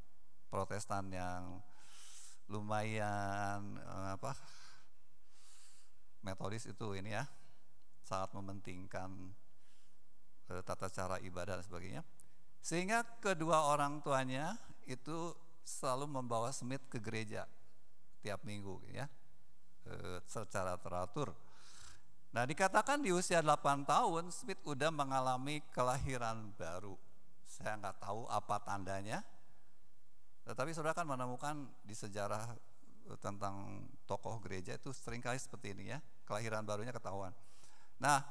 Protestan yang lumayan Metodis itu ini, ya, sangat mementingkan tata cara ibadah dan sebagainya. Sehingga kedua orang tuanya itu selalu membawa Smith ke gereja tiap minggu, ya, secara teratur. Nah, dikatakan di usia 8 tahun Smith udah mengalami kelahiran baru. Saya nggak tahu apa tandanya, tetapi saudara kan menemukan di sejarah tentang tokoh gereja itu seringkali seperti ini, ya, kelahiran barunya ketahuan. Nah,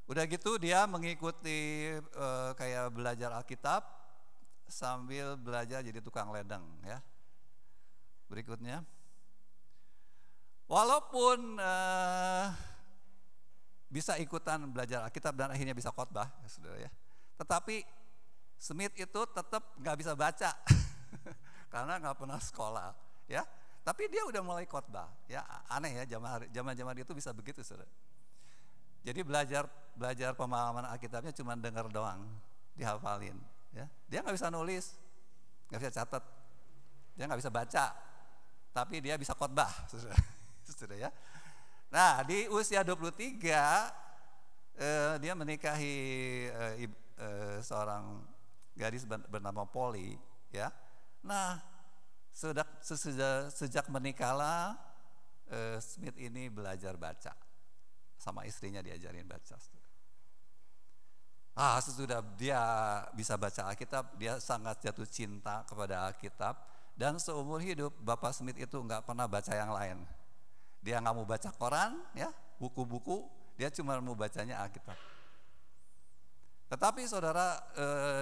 udah gitu dia mengikuti kayak belajar Alkitab sambil belajar jadi tukang ledeng, ya. Berikutnya, walaupun bisa ikutan belajar Alkitab dan akhirnya bisa khotbah, ya, saudara, ya, tetapi Smith itu tetap nggak bisa baca karena nggak pernah sekolah, ya. Tapi dia udah mulai khotbah, ya, aneh, ya, zaman itu bisa begitu, saudara. Jadi belajar pemahaman Alkitabnya cuma dengar doang, dihafalin, ya. Dia nggak bisa nulis, nggak bisa catat, dia nggak bisa baca, tapi dia bisa khotbah, saudara. Saudara, ya. Nah, di usia 23 dia menikahi seorang gadis bernama Polly, ya. Nah, sejak menikahlah Smith ini belajar baca, sama istrinya diajarin baca. Sesudah dia bisa baca Alkitab, dia sangat jatuh cinta kepada Alkitab, dan seumur hidup Bapak Smith itu nggak pernah baca yang lain. Dia nggak mau baca koran, ya, buku-buku, dia cuma mau bacanya Alkitab. Tetapi saudara,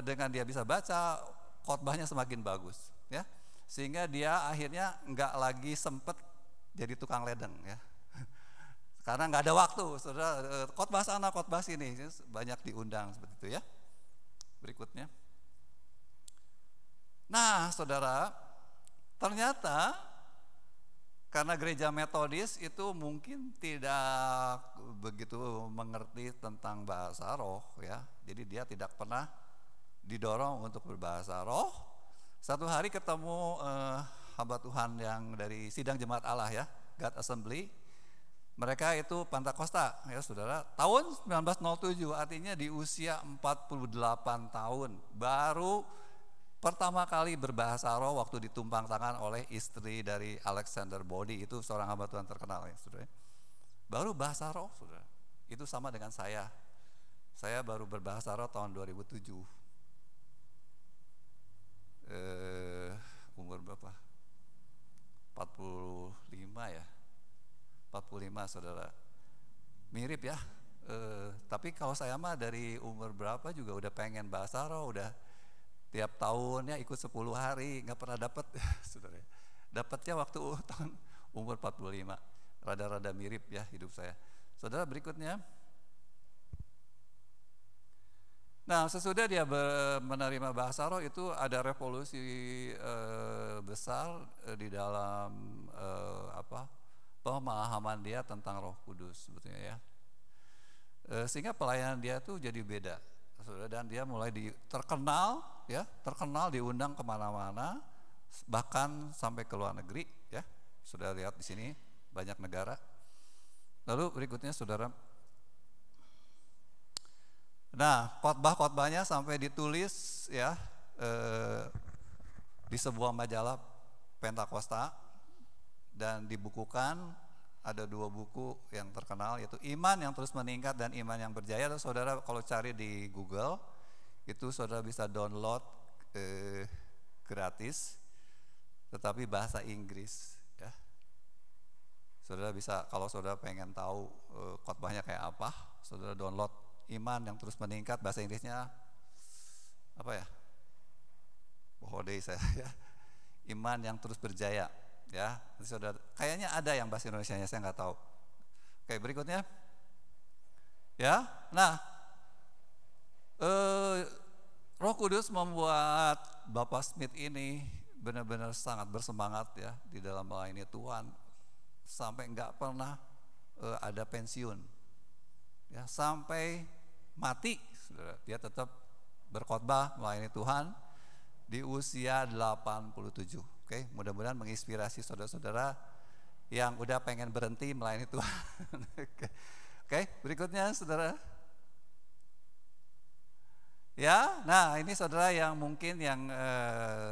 dengan dia bisa baca, khotbahnya semakin bagus, ya. Sehingga dia akhirnya nggak lagi sempet jadi tukang ledeng, ya. Karena nggak ada waktu, saudara, khotbah sana, khotbah sini, banyak diundang seperti itu, ya. Berikutnya. Nah, saudara, ternyata karena gereja Metodis itu mungkin tidak begitu mengerti tentang bahasa roh, ya. Jadi dia tidak pernah didorong untuk berbahasa roh. Satu hari ketemu hamba Tuhan yang dari sidang jemaat Allah, ya, God Assembly. Mereka itu Pentakosta, ya, saudara, tahun 1907, artinya di usia 48 tahun baru pertama kali berbahasa roh waktu ditumpang tangan oleh istri dari Alexander Boddy, itu seorang hamba Tuhan terkenal, ya, saudara. Baru bahasa roh, saudara. Itu sama dengan saya. Saya baru berbahasa roh tahun 2007. Umur berapa? 45 ya. 45 saudara. Mirip ya. Tapi kalau saya mah dari umur berapa juga udah pengen bahasa roh, udah tiap tahunnya ikut 10 hari, nggak pernah dapat, saudara. Dapatnya waktu tahun umur 45. Rada-rada mirip ya hidup saya. Saudara, berikutnya. Nah, sesudah dia menerima bahasa roh itu ada revolusi besar di dalam pemahaman dia tentang Roh Kudus sebetulnya ya. Sehingga pelayanan dia tuh jadi beda, saudara, dan dia mulai terkenal diundang kemana-mana, bahkan sampai ke luar negeri ya. Sudah lihat di sini banyak negara. Lalu berikutnya saudara. Nah, khotbah-khotbahnya sampai ditulis ya di sebuah majalah Pentakosta dan dibukukan. Ada 2 buku yang terkenal, yaitu Iman yang Terus Meningkat dan Iman yang Berjaya. Lalu saudara kalau cari di Google itu saudara bisa download gratis, tetapi bahasa Inggris ya. Saudara bisa, kalau saudara pengen tahu khotbahnya kayak apa, saudara download Iman yang Terus Meningkat, bahasa Inggrisnya apa ya? Bohodei saya ya. Iman yang Terus Berjaya ya. Saudara, kayaknya ada yang bahasa Indonesianya, saya nggak tahu. Oke, berikutnya ya. Nah, Roh Kudus membuat Bapak Smith ini benar-benar sangat bersemangat ya di dalam melayani Tuhan, sampai nggak pernah ada pensiun ya, sampai mati saudara, dia tetap berkhotbah melayani Tuhan di usia 87. Oke, mudah-mudahan menginspirasi saudara-saudara yang udah pengen berhenti melayani Tuhan. Oke, berikutnya saudara. Ya, nah ini saudara yang mungkin yang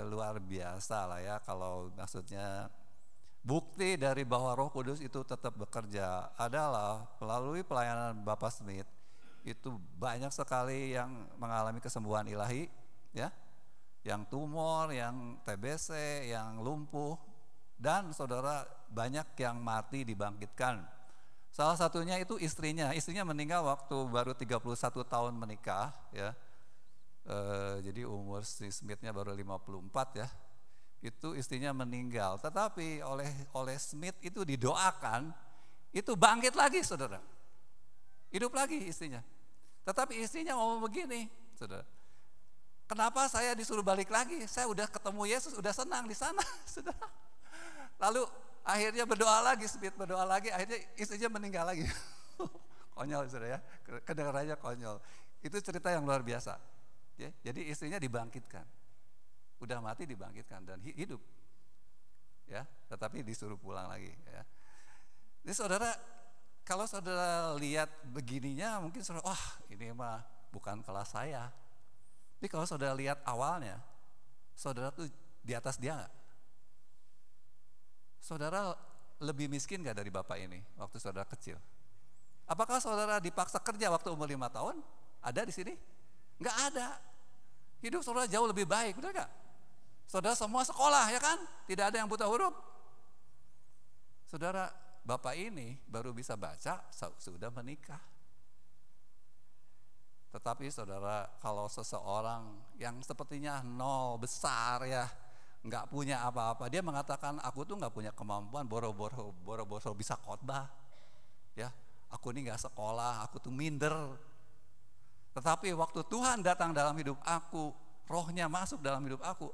luar biasa lah ya, kalau maksudnya bukti dari bahwa Roh Kudus itu tetap bekerja adalah melalui pelayanan Bapak Smith itu banyak sekali yang mengalami kesembuhan ilahi ya, yang tumor, yang TBC, yang lumpuh, dan saudara banyak yang mati dibangkitkan. Salah satunya itu istrinya meninggal waktu baru 31 tahun menikah ya. Jadi umur si Smith-nya baru 54 ya. Itu istrinya meninggal, tetapi oleh Smith itu didoakan, itu bangkit lagi saudara, hidup lagi istrinya. Tetapi istrinya ngomong begini, saudara, kenapa saya disuruh balik lagi? Saya udah ketemu Yesus, udah senang di sana, saudara. Lalu akhirnya berdoa lagi, Smith berdoa lagi, akhirnya istrinya meninggal lagi. Konyol saudara ya, kedengarannya konyol. Itu cerita yang luar biasa. Ya, jadi istrinya dibangkitkan. Udah mati dibangkitkan dan hidup ya, tetapi disuruh pulang lagi ya. Jadi saudara, kalau saudara lihat begininya mungkin saudara, wah ini mah bukan kelas saya. Tapi kalau saudara lihat awalnya, saudara tuh di atas dia nggak? Saudara lebih miskin nggak dari bapak ini waktu saudara kecil? Apakah saudara dipaksa kerja waktu umur 5 tahun? Ada di sini? Nggak ada. Hidup saudara jauh lebih baik, benar nggak? Saudara semua sekolah ya kan? Tidak ada yang buta huruf. Saudara, bapak ini baru bisa baca sudah menikah. Tetapi saudara, kalau seseorang yang sepertinya nol besar ya, nggak punya apa-apa, dia mengatakan aku tuh nggak punya kemampuan, boro-boro bisa khotbah. Ya, aku ini nggak sekolah, aku tuh minder. Tetapi waktu Tuhan datang dalam hidup aku, rohnya masuk dalam hidup aku,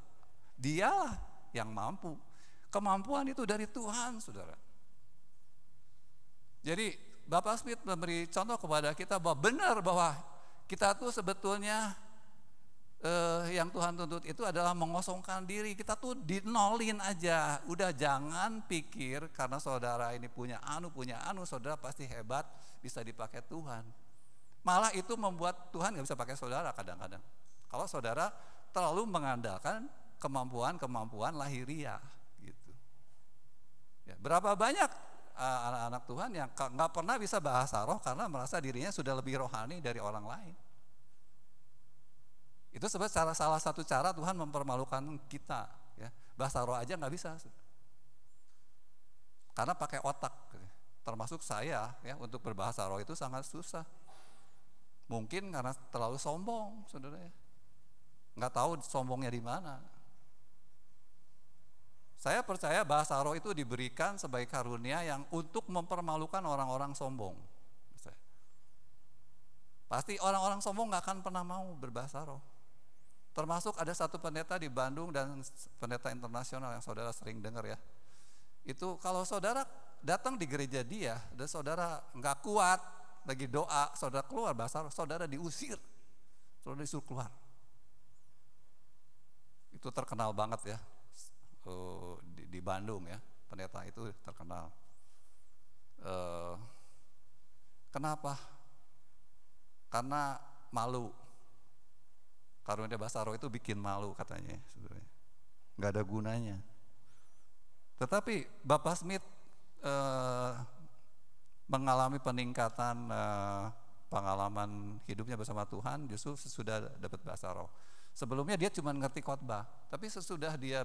dialah yang mampu. Kemampuan itu dari Tuhan, saudara. Jadi Bapak Smith memberi contoh kepada kita bahwa benar bahwa kita tuh sebetulnya yang Tuhan tuntut itu adalah mengosongkan diri. Kita tuh dinolin aja. Udah jangan pikir karena saudara ini punya anu, saudara pasti hebat, bisa dipakai Tuhan. Malah itu membuat Tuhan gak bisa pakai saudara kadang-kadang. Kalau saudara terlalu mengandalkan kemampuan lahiriah gitu. Ya, berapa banyak anak-anak Tuhan yang nggak pernah bisa bahasa roh karena merasa dirinya sudah lebih rohani dari orang lain. Itu sebenarnya salah satu cara Tuhan mempermalukan kita, ya. Bahasa roh aja nggak bisa, karena pakai otak. Termasuk saya, ya, untuk berbahasa roh itu sangat susah. Mungkin karena terlalu sombong, saudara, ya. Nggak tahu sombongnya di mana. Saya percaya bahasa roh itu diberikan sebagai karunia yang untuk mempermalukan orang-orang sombong. Pasti orang-orang sombong nggak akan pernah mau berbahasa roh. Termasuk ada satu pendeta di Bandung dan pendeta internasional yang saudara sering dengar, ya. Itu kalau saudara datang di gereja dia dan saudara nggak kuat lagi doa, saudara keluar bahasa roh, saudara diusir, saudara disuruh keluar. Itu terkenal banget, ya, di Bandung, ya, pendeta itu terkenal. Kenapa? Karena malu. Karunia bahasa roh itu bikin malu katanya, sebenarnya nggak ada gunanya. Tetapi Bapak Smith mengalami peningkatan pengalaman hidupnya bersama Tuhan justru sesudah dapat bahasa roh. Sebelumnya dia cuma ngerti khotbah, tapi sesudah dia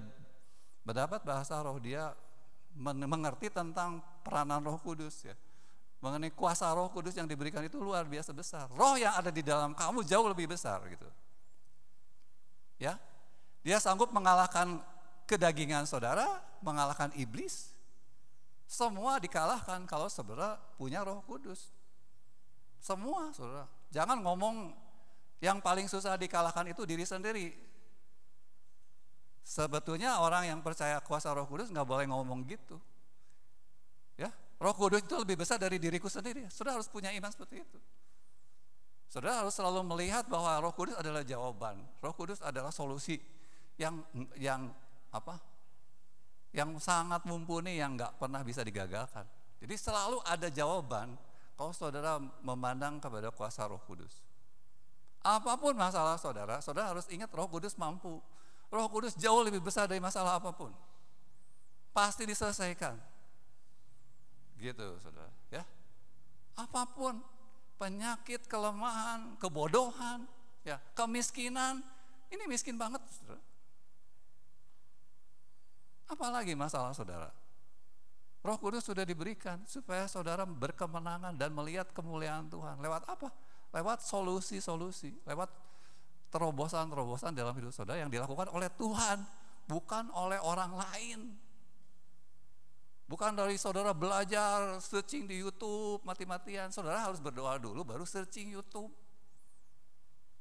mendapat bahasa roh, dia mengerti tentang peranan Roh Kudus, ya. Mengenai kuasa Roh Kudus yang diberikan itu luar biasa besar. Roh yang ada di dalam kamu jauh lebih besar, gitu. Ya, dia sanggup mengalahkan kedagingan saudara, mengalahkan iblis. Semua dikalahkan kalau saudara punya Roh Kudus. Semua, saudara. Jangan ngomong yang paling susah dikalahkan itu diri sendiri. Sebetulnya orang yang percaya kuasa Roh Kudus nggak boleh ngomong gitu. Ya, Roh Kudus itu lebih besar dari diriku sendiri. Saudara harus punya iman seperti itu. Saudara harus selalu melihat bahwa Roh Kudus adalah jawaban. Roh Kudus adalah solusi yang sangat mumpuni, yang nggak pernah bisa digagalkan. Jadi selalu ada jawaban kalau saudara memandang kepada kuasa Roh Kudus. Apapun masalah saudara, saudara harus ingat Roh Kudus mampu. Roh Kudus jauh lebih besar dari masalah apapun. Pasti diselesaikan. Gitu, saudara, ya. Apapun, penyakit, kelemahan, kebodohan, ya, kemiskinan, ini miskin banget, saudara. Apalagi masalah saudara? Roh Kudus sudah diberikan supaya saudara berkemenangan dan melihat kemuliaan Tuhan. Lewat apa? Lewat solusi-solusi, lewat terobosan-terobosan dalam hidup saudara yang dilakukan oleh Tuhan, bukan oleh orang lain. Bukan dari saudara belajar searching di YouTube mati-matian. Saudara harus berdoa dulu baru searching YouTube.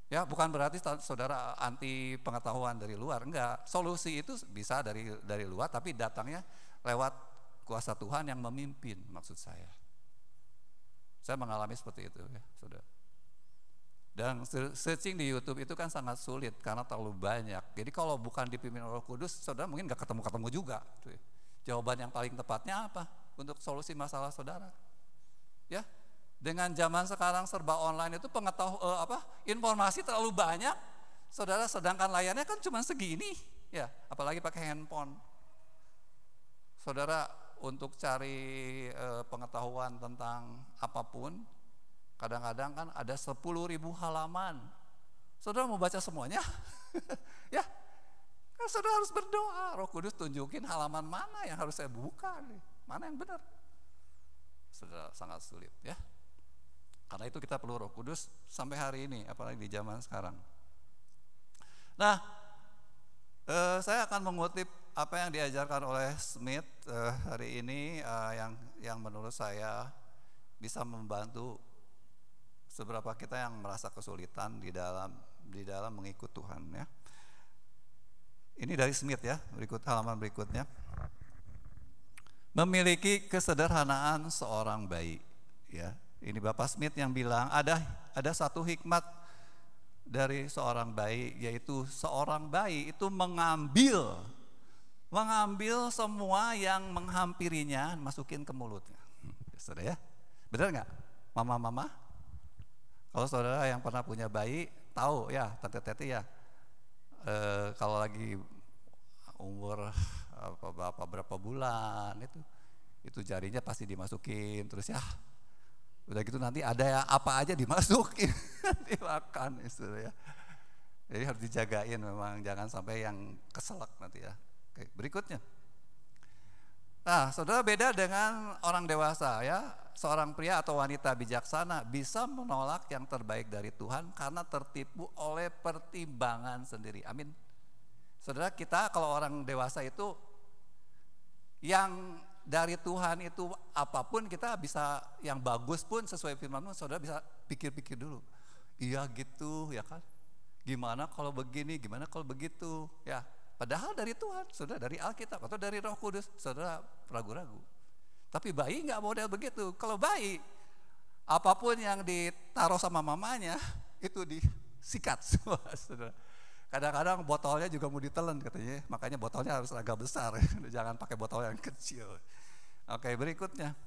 Ya, bukan berarti saudara anti pengetahuan dari luar, enggak. Solusi itu bisa dari luar, tapi datangnya lewat kuasa Tuhan yang memimpin, maksud saya. Saya mengalami seperti itu, ya, saudara. Dan searching di YouTube itu kan sangat sulit karena terlalu banyak. Jadi kalau bukan dipimpin Roh Kudus, saudara mungkin enggak ketemu-ketemu juga. Jawaban yang paling tepatnya apa untuk solusi masalah saudara? Ya, dengan zaman sekarang serba online itu informasi terlalu banyak. Saudara, sedangkan layarnya kan cuma segini, ya, apalagi pakai handphone. Saudara untuk cari pengetahuan tentang apapun, kadang-kadang kan ada 10.000 halaman. Saudara mau baca semuanya? Ya. Saudara harus berdoa, Roh Kudus tunjukin halaman mana yang harus saya buka nih, mana yang benar. Saudara, sangat sulit, ya. Karena itu kita perlu Roh Kudus sampai hari ini, apalagi di zaman sekarang. Nah, saya akan mengutip apa yang diajarkan oleh Smith hari ini, yang menurut saya bisa membantu seberapa kita yang merasa kesulitan di dalam mengikut Tuhan, ya. Ini dari Smith, ya, halaman berikutnya. Memiliki kesederhanaan seorang bayi, ya. Ini Bapak Smith yang bilang ada satu hikmat dari seorang bayi, yaitu seorang bayi itu mengambil semua yang menghampirinya, masukin ke mulutnya. Saudara, ya, benar nggak, mama-mama? Kalau saudara yang pernah punya bayi tahu, ya, tante-tete, ya. Kalau lagi umur berapa bulan itu itu jarinya pasti dimasukin, terus ya udah gitu nanti ada ya apa aja dimasukin, dimakan itu ya. Jadi harus dijagain memang, jangan sampai yang keselak nanti ya. Oke, berikutnya. Nah, saudara, beda dengan orang dewasa ya. Seorang pria atau wanita bijaksana bisa menolak yang terbaik dari Tuhan karena tertipu oleh pertimbangan sendiri. Amin. Saudara, kita kalau orang dewasa itu yang dari Tuhan itu apapun kita bisa, yang bagus pun sesuai firman-Mu, saudara bisa pikir-pikir dulu. Iya gitu ya kan. Gimana kalau begini, gimana kalau begitu ya. Padahal dari Tuhan, saudara, dari Alkitab atau dari Roh Kudus, saudara ragu-ragu. Tapi bayi nggak model begitu. Kalau bayi, apapun yang ditaruh sama mamanya itu disikat semua, saudara. Kadang-kadang botolnya juga mau ditelan katanya, makanya botolnya harus agak besar, jangan pakai botol yang kecil. Oke, berikutnya.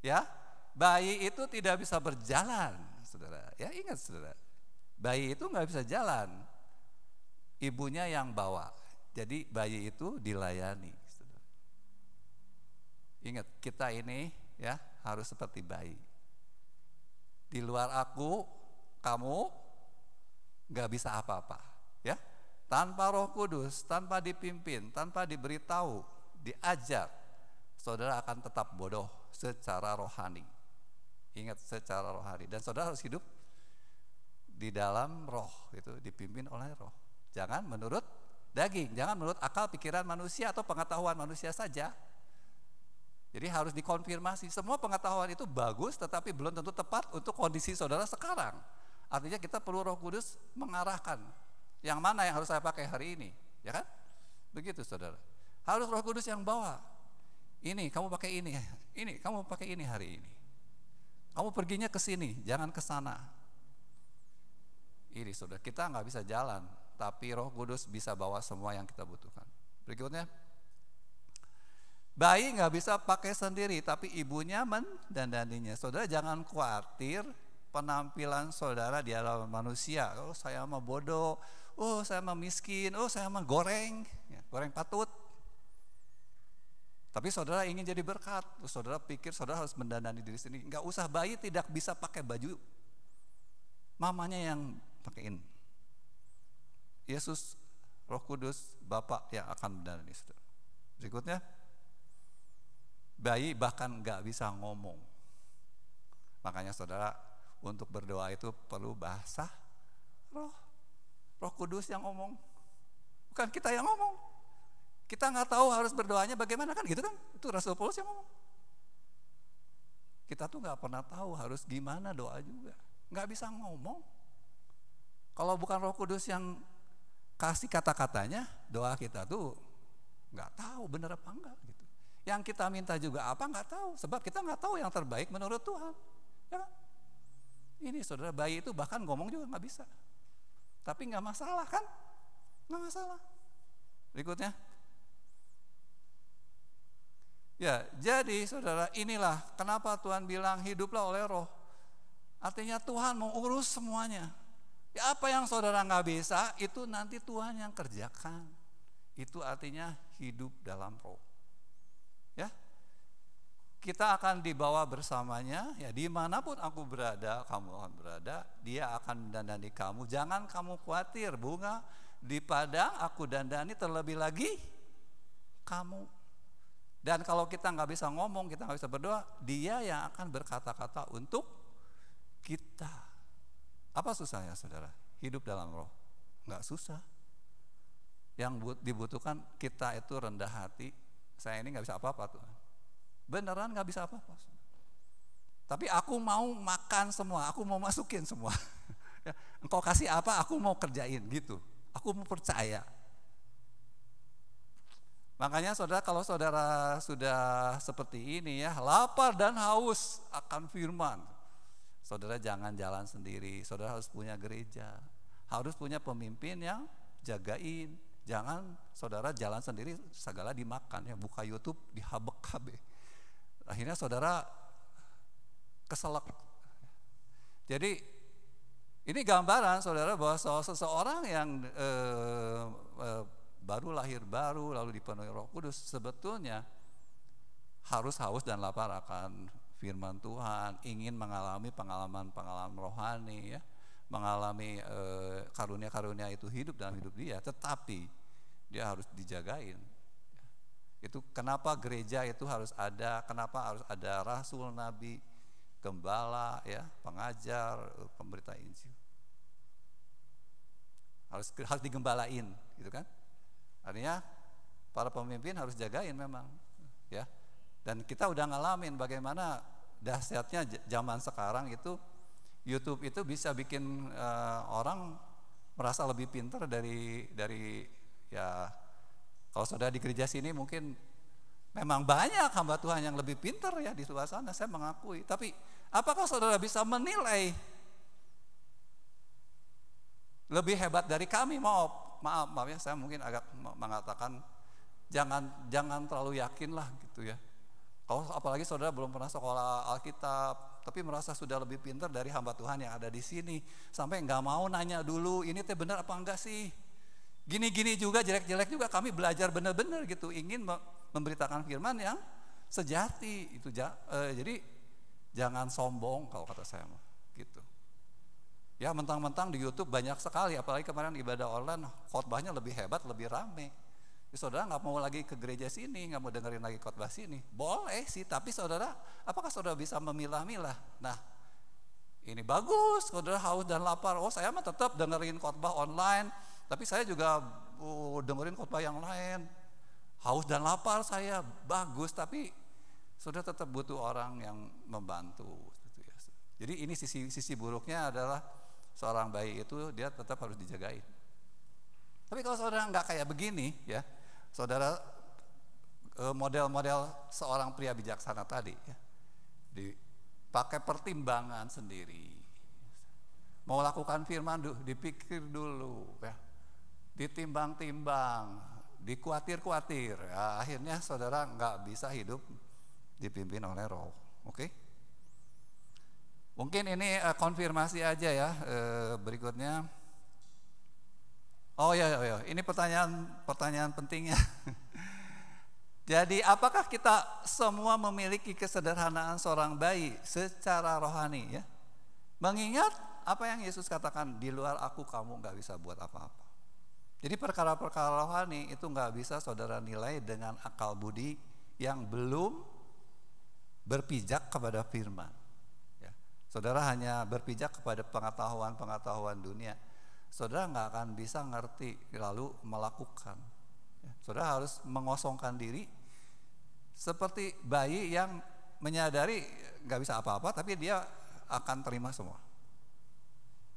Ya, bayi itu tidak bisa berjalan, saudara. Ya, ingat saudara. Bayi itu nggak bisa jalan, ibunya yang bawa. Jadi bayi itu dilayani. Ingat, kita ini ya harus seperti bayi. Di luar aku, kamu nggak bisa apa-apa. Ya, tanpa Roh Kudus, tanpa dipimpin, tanpa diberitahu, diajar, saudara akan tetap bodoh secara rohani. Ingat, secara rohani. Dan saudara harus hidup di dalam roh, itu dipimpin oleh roh. Jangan menurut daging, jangan menurut akal pikiran manusia atau pengetahuan manusia saja. Jadi harus dikonfirmasi. Semua pengetahuan itu bagus, tetapi belum tentu tepat untuk kondisi saudara sekarang. Artinya kita perlu Roh Kudus mengarahkan. Yang mana yang harus saya pakai hari ini, ya kan? Begitu saudara. Harus Roh Kudus yang bawa. Ini kamu pakai ini kamu pakai ini hari ini. Kamu perginya ke sini, jangan ke sana. Ini saudara, kita nggak bisa jalan, tapi Roh Kudus bisa bawa semua yang kita butuhkan. Berikutnya, bayi nggak bisa pakai sendiri, tapi ibunya mendandaninya. Saudara jangan khawatir penampilan saudara di dalam manusia. Oh saya mah bodoh, oh saya mah miskin, oh saya mah goreng patut. Tapi saudara ingin jadi berkat, saudara pikir saudara harus mendandani diri sendiri. Nggak usah, bayi tidak bisa pakai baju, mamanya yang pakaiin. Yesus, Roh Kudus, Bapa yang akan mendandani saudara. Berikutnya, bayi bahkan nggak bisa ngomong. Makanya saudara untuk berdoa itu perlu bahasa Roh Kudus yang ngomong, bukan kita yang ngomong. Kita nggak tahu harus berdoanya bagaimana kan, gitu kan? Itu Rasul Paulus yang ngomong. Kita tuh nggak pernah tahu harus gimana doa juga, nggak bisa ngomong. Kalau bukan Roh Kudus yang kasih kata-katanya, doa kita tuh nggak tahu benar apa enggak gitu. Yang kita minta juga apa nggak tahu, sebab kita nggak tahu yang terbaik menurut Tuhan. Ya kan? Ini saudara, bayi itu bahkan ngomong juga nggak bisa. Tapi nggak masalah kan? Nggak masalah. Berikutnya. Ya, jadi saudara, inilah kenapa Tuhan bilang hiduplah oleh Roh. Artinya Tuhan mau urus semuanya. Ya, apa yang saudara nggak bisa, itu nanti Tuhan yang kerjakan. Itu artinya hidup dalam Roh. Ya, kita akan dibawa bersamanya. Ya, dimanapun aku berada, kamu akan berada. Dia akan mendandani kamu. Jangan kamu khawatir, bunga di padang aku dandani, terlebih lagi kamu. Dan kalau kita nggak bisa ngomong, kita nggak bisa berdoa, dia yang akan berkata-kata untuk kita. Apa susahnya saudara? Hidup dalam Roh. Nggak susah. Yang dibutuhkan kita itu rendah hati. Saya ini nggak bisa apa-apa Tuhan. Beneran nggak bisa apa-apa. Tapi aku mau makan semua, aku mau masukin semua. Engkau kasih apa, aku mau kerjain gitu. Aku mau percaya. Makanya saudara, kalau saudara sudah seperti ini ya, lapar dan haus akan firman, saudara jangan jalan sendiri. Saudara harus punya gereja, harus punya pemimpin yang jagain. Jangan saudara jalan sendiri, segala dimakan ya, buka YouTube dihabek habis. Akhirnya saudara keselak. Jadi ini gambaran saudara bahwa seseorang yang baru lahir baru lalu dipenuhi Roh Kudus, sebetulnya harus haus dan lapar akan firman Tuhan, ingin mengalami pengalaman-pengalaman rohani, ya, mengalami karunia-karunia itu hidup dalam hidup dia, tetapi dia harus dijagain. Itu kenapa gereja itu harus ada, kenapa harus ada rasul, nabi, gembala, ya, pengajar, pemberita Injil. Harus digembalain, gitu kan? Artinya para pemimpin harus jagain memang, ya. Dan kita udah ngalamin bagaimana dahsyatnya zaman sekarang itu, YouTube itu bisa bikin orang merasa lebih pintar dari ya, kalau saudara di gereja sini mungkin memang banyak hamba Tuhan yang lebih pintar ya di luar sana, saya mengakui. Tapi apakah saudara bisa menilai lebih hebat dari kami? Maaf ya, saya mungkin agak mengatakan jangan terlalu yakin lah gitu ya. Kalau apalagi saudara belum pernah sekolah Alkitab, tapi merasa sudah lebih pintar dari hamba Tuhan yang ada di sini, sampai nggak mau nanya dulu, ini teh benar apa enggak sih? Gini-gini juga, jelek-jelek juga kami belajar benar-benar gitu, ingin memberitakan firman yang sejati itu. Jadi jangan sombong kalau kata saya mah gitu. Ya, mentang-mentang di YouTube banyak sekali, apalagi kemarin ibadah online khotbahnya lebih hebat, lebih rame. Ya, saudara nggak mau lagi ke gereja sini, nggak mau dengerin lagi khotbah sini, boleh sih, tapi saudara, apakah saudara bisa memilah-milah? Nah, ini bagus, saudara haus dan lapar. Oh, saya mah tetap dengerin khotbah online, tapi saya juga dengerin khotbah yang lain. Haus dan lapar saya, bagus, tapi saudara tetap butuh orang yang membantu. Gitu ya. Jadi ini sisi buruknya adalah seorang bayi itu dia tetap harus dijagain. Tapi kalau saudara nggak kayak begini, ya, saudara model-model seorang pria bijaksana tadi, ya, dipakai pertimbangan sendiri. Mau lakukan firman, dipikir dulu, ya. Ditimbang-timbang, dikuatir-kuatir, ya, akhirnya saudara nggak bisa hidup dipimpin oleh Roh. Oke? Mungkin ini konfirmasi aja ya. Berikutnya, oh ya, ini pertanyaan pentingnya. Jadi apakah kita semua memiliki kesederhanaan seorang bayi secara rohani, ya? Mengingat apa yang Yesus katakan, di luar aku kamu nggak bisa buat apa-apa. Jadi perkara-perkara rohani itu nggak bisa saudara nilai dengan akal budi yang belum berpijak kepada firman. Ya. Saudara hanya berpijak kepada pengetahuan dunia. Saudara nggak akan bisa ngerti lalu melakukan. Ya. Saudara harus mengosongkan diri seperti bayi yang menyadari nggak bisa apa-apa, tapi dia akan terima semua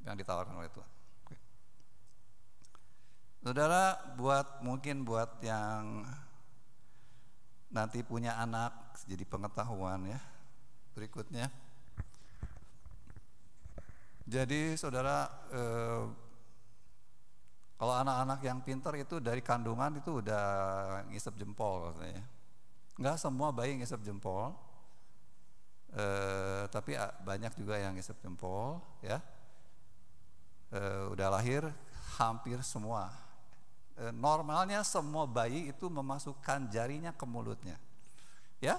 yang ditawarkan oleh Tuhan. Saudara, mungkin buat yang nanti punya anak, jadi pengetahuan ya. Berikutnya, jadi saudara, kalau anak-anak yang pintar itu dari kandungan itu udah ngisep jempol katanya. Enggak semua bayi ngisep jempol, tapi banyak juga yang ngisep jempol ya. Udah lahir hampir semua. Normalnya semua bayi itu memasukkan jarinya ke mulutnya. Ya,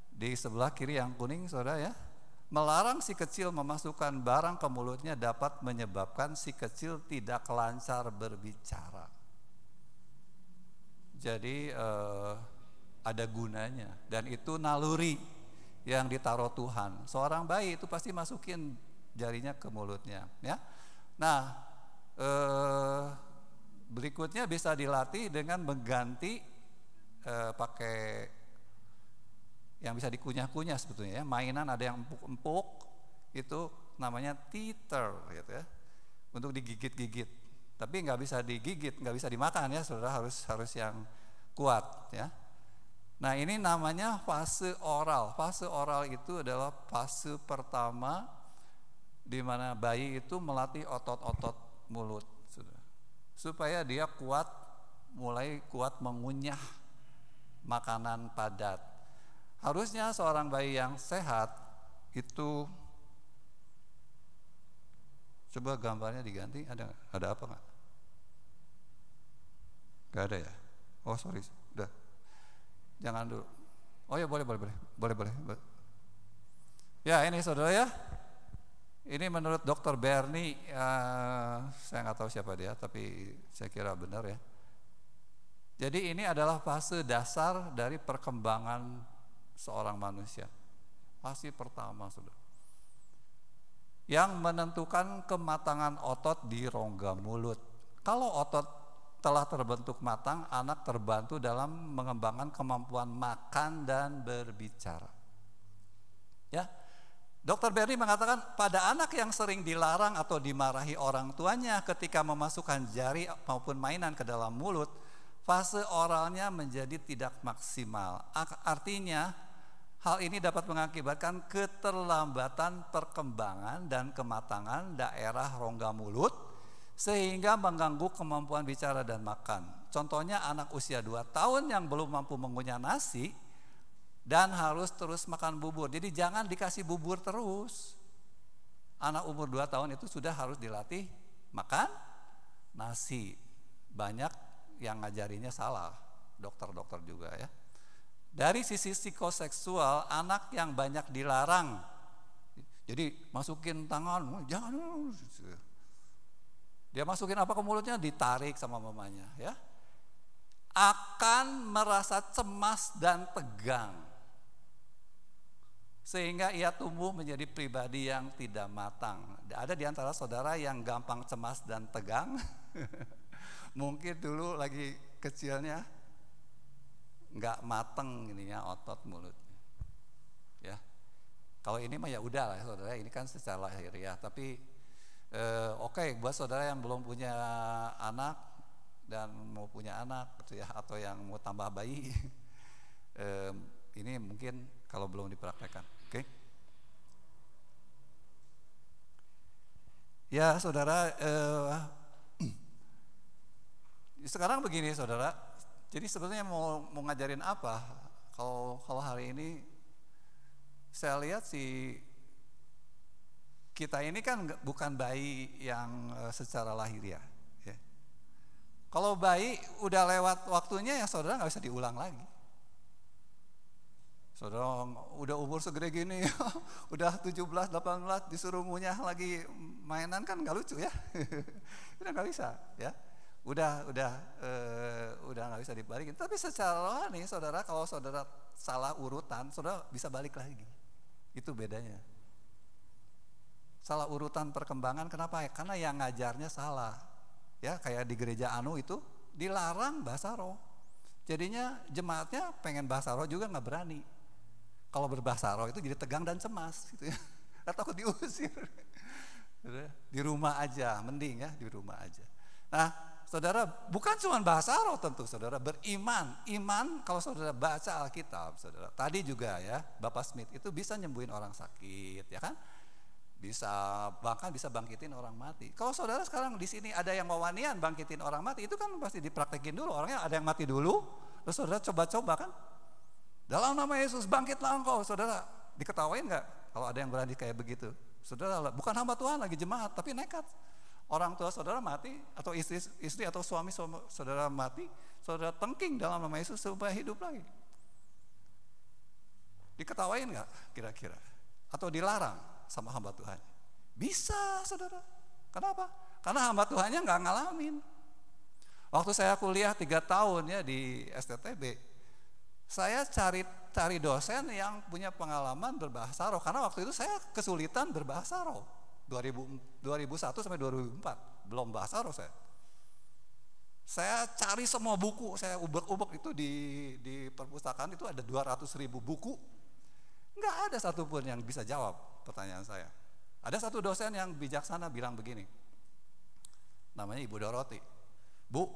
di sebelah kiri yang kuning saudara ya. Melarang si kecil memasukkan barang ke mulutnya dapat menyebabkan si kecil tidak lancar berbicara. Jadi ada gunanya, dan itu naluri yang ditaruh Tuhan. Seorang bayi itu pasti masukin jarinya ke mulutnya, ya. Nah, berikutnya bisa dilatih dengan mengganti pakai yang bisa dikunyah-kunyah sebetulnya ya. Mainan ada yang empuk-empuk, itu namanya teether gitu ya, untuk digigit-gigit. Tapi nggak bisa digigit, nggak bisa dimakan ya, saudara, harus yang kuat ya. Nah, ini namanya fase oral. Fase oral itu adalah fase pertama di mana bayi itu melatih otot-otot mulut, saudara, supaya dia mulai kuat mengunyah makanan padat. Harusnya seorang bayi yang sehat itu, coba gambarnya diganti, ada apa nggak? Nggak ada ya? Oh sorry, udah, jangan dulu. Oh ya boleh. Ya ini saudara ya, ini menurut Dr. Bernie, saya nggak tahu siapa dia, tapi saya kira benar ya. Jadi ini adalah fase dasar dari perkembangan seorang manusia. Fase pertama saudara, yang menentukan kematangan otot di rongga mulut. Kalau otot telah terbentuk matang, anak terbantu dalam mengembangkan kemampuan makan dan berbicara. Ya, Dr. Bernie mengatakan pada anak yang sering dilarang atau dimarahi orang tuanya ketika memasukkan jari maupun mainan ke dalam mulut, fase oralnya menjadi tidak maksimal. Artinya hal ini dapat mengakibatkan keterlambatan perkembangan dan kematangan daerah rongga mulut sehingga mengganggu kemampuan bicara dan makan. Contohnya anak usia 2 tahun yang belum mampu mengunyah nasi dan harus terus makan bubur. Jadi jangan dikasih bubur terus. Anak umur 2 tahun itu sudah harus dilatih makan nasi. Banyak yang ngajarinya salah, dokter-dokter juga ya. Dari sisi psikoseksual, anak yang banyak dilarang, jadi masukin tangan, jangan, dia masukin apa ke mulutnya, ditarik sama mamanya ya, akan merasa cemas dan tegang, sehingga ia tumbuh menjadi pribadi yang tidak matang. Ada di antara saudara yang gampang cemas dan tegang. Mungkin dulu lagi kecilnya nggak mateng ininya otot mulut. Ya, kalau ini mah ya udah lah saudara, ini kan secara lahiriah. Tapi oke, buat saudara yang belum punya anak dan mau punya anak gitu ya, atau yang mau tambah bayi, ini mungkin kalau belum dipraktekkan. Oke. Ya saudara, sekarang begini saudara, jadi sebetulnya mau ngajarin apa? Kalau hari ini saya lihat kita ini kan bukan bayi yang secara lahiriah. Ya. Kalau bayi udah lewat waktunya ya saudara nggak bisa diulang lagi. Saudara udah umur segede gini, udah 17, 18 disuruh ngunyah lagi mainan kan nggak lucu ya, udah nggak bisa ya, udah nggak bisa dibalikin. Tapi secara rohani saudara, kalau saudara salah urutan, saudara bisa balik lagi, itu bedanya. Salah urutan perkembangan, kenapa? Karena yang ngajarnya salah, ya kayak di gereja Anu itu dilarang bahasa roh, jadinya jemaatnya pengen bahasa roh juga nggak berani. Kalau berbahasa roh itu jadi tegang dan cemas gitu ya. Takut diusir. Di rumah aja, mending ya di rumah aja. Nah, saudara, bukan cuma bahasa roh tentu, saudara beriman. Iman kalau saudara baca Alkitab, saudara. Tadi juga ya, Bapak Smith itu bisa nyembuhin orang sakit, ya kan? Bahkan bisa bangkitin orang mati. Kalau saudara sekarang di sini ada yang wawanian bangkitin orang mati, itu kan pasti dipraktekin dulu. Orangnya ada yang mati dulu, terus saudara coba-coba kan? Dalam nama Yesus bangkitlah engkau, saudara. Diketawain nggak kalau ada yang berani kayak begitu? Saudara bukan hamba Tuhan lagi jemaat, tapi nekat. Orang tua saudara mati atau istri atau suami saudara mati, saudara tengking dalam nama Yesus supaya hidup lagi. Diketawain nggak kira-kira? Atau dilarang sama hamba Tuhan? Bisa saudara. Kenapa? Karena hamba Tuhannya nggak ngalamin. Waktu saya kuliah 3 tahun ya di STTB, saya cari dosen yang punya pengalaman berbahasa roh, karena waktu itu saya kesulitan berbahasa roh. 2001 sampai 2004 belum bahasa roh saya. Saya cari semua buku, saya ubek-ubek itu di perpustakaan itu ada 200.000 buku. Nggak ada satupun yang bisa jawab pertanyaan saya. Ada satu dosen yang bijaksana bilang begini, namanya Ibu Doroti. Bu,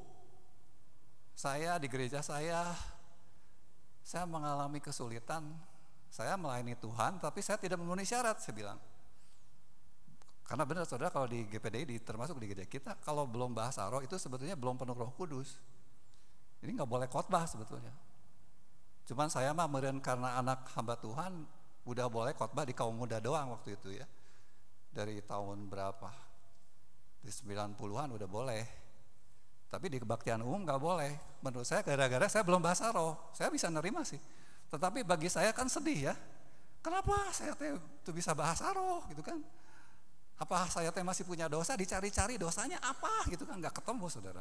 saya di gereja saya mengalami kesulitan, saya melayani Tuhan tapi saya tidak memenuhi syarat, saya bilang. Karena benar saudara, kalau di GPDI termasuk di gereja kita, kalau belum bahasa roh itu sebetulnya belum penuh Roh Kudus. Jadi nggak boleh khotbah sebetulnya. Cuman saya mah meren karena anak hamba Tuhan udah boleh khotbah di kaum muda doang waktu itu ya. Dari tahun berapa? Di 90-an udah boleh. Tapi di kebaktian umum nggak boleh. Menurut saya gara-gara saya belum bahasa roh. Saya bisa nerima sih. Tetapi bagi saya kan sedih ya. Kenapa saya tuh bisa bahasa roh gitu kan? Apa saya masih punya dosa, dicari-cari dosanya apa gitu kan, nggak ketemu saudara.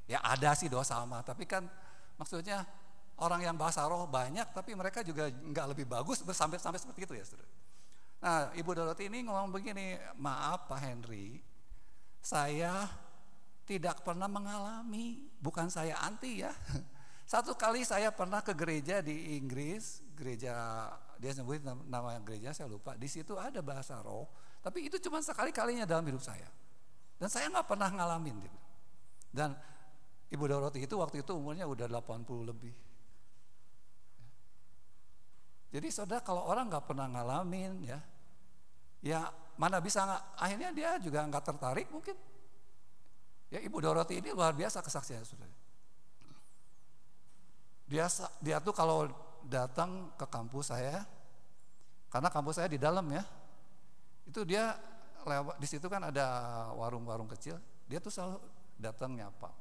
Ya ada sih dosa mah, tapi kan maksudnya orang yang bahasa roh banyak, tapi mereka juga nggak lebih bagus sampai seperti itu ya saudara. Nah Ibu Dorothy ini ngomong begini, maaf Pak Henry, saya tidak pernah mengalami, bukan saya anti ya. Satu kali saya pernah ke gereja di Inggris, gereja dia sebutin nama gereja saya lupa, di situ ada bahasa roh. Tapi itu cuma sekali-kalinya dalam hidup saya. Dan saya nggak pernah ngalamin. Dan Ibu Dorothy itu waktu itu umurnya udah 80 lebih. Jadi saudara kalau orang nggak pernah ngalamin ya mana bisa akhirnya dia juga nggak tertarik mungkin. Ya Ibu Dorothy ini luar biasa kesaksiannya saudara. Dia tuh kalau datang ke kampus saya, karena kampus saya di dalam ya. Itu dia lewat di situ kan ada warung-warung kecil, dia tuh selalu datang nyapa,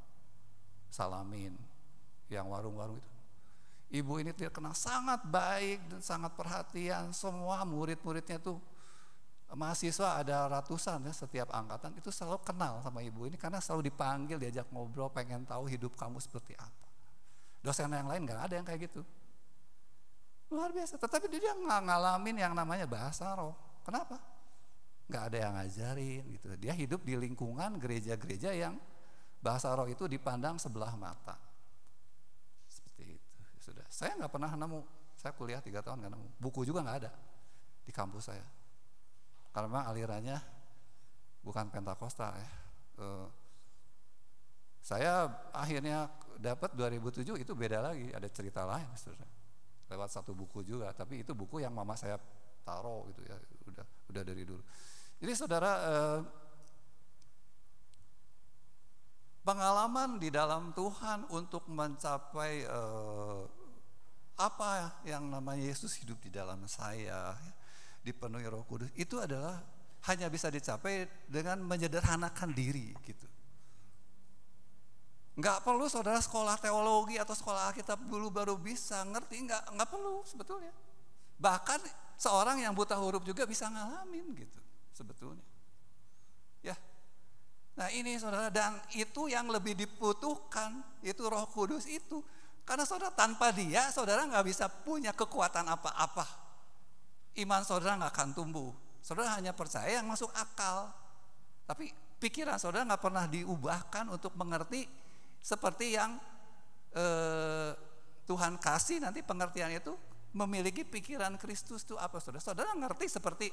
salamin yang warung-warung itu. Ibu ini terkenal sangat baik dan sangat perhatian, semua murid-muridnya tuh mahasiswa ada ratusan ya setiap angkatan itu selalu kenal sama ibu ini karena selalu dipanggil, diajak ngobrol, pengen tahu hidup kamu seperti apa. Dosen yang lain nggak ada yang kayak gitu, luar biasa. Tetapi dia nggak ngalamin yang namanya bahasa roh. Kenapa? Nggak ada yang ngajarin gitu. Dia hidup di lingkungan gereja-gereja yang bahasa roh itu dipandang sebelah mata. Seperti itu. Sudah. Saya nggak pernah nemu. Saya kuliah 3 tahun nggak nemu. Buku juga nggak ada di kampus saya. Karena memang alirannya bukan Pentakosta ya. Saya akhirnya dapat 2007 itu beda lagi, ada cerita lain saudara. Lewat satu buku juga, tapi itu buku yang mama saya taruh gitu ya, udah dari dulu. Jadi saudara, pengalaman di dalam Tuhan untuk mencapai apa yang namanya Yesus hidup di dalam saya, dipenuhi Roh Kudus, itu adalah hanya bisa dicapai dengan menyederhanakan diri gitu. Nggak perlu saudara sekolah teologi atau sekolah Alkitab dulu baru bisa ngerti, nggak perlu sebetulnya. Bahkan seorang yang buta huruf juga bisa ngalamin gitu sebetulnya. Ya. Nah ini saudara, dan itu yang lebih dibutuhkan, itu Roh Kudus itu. Karena saudara tanpa dia, saudara nggak bisa punya kekuatan apa-apa. Iman saudara nggak akan tumbuh. Saudara hanya percaya yang masuk akal. Tapi pikiran saudara nggak pernah diubahkan untuk mengerti seperti yang Tuhan kasih. Nanti pengertian itu memiliki pikiran Kristus itu apa saudara? Saudara ngerti seperti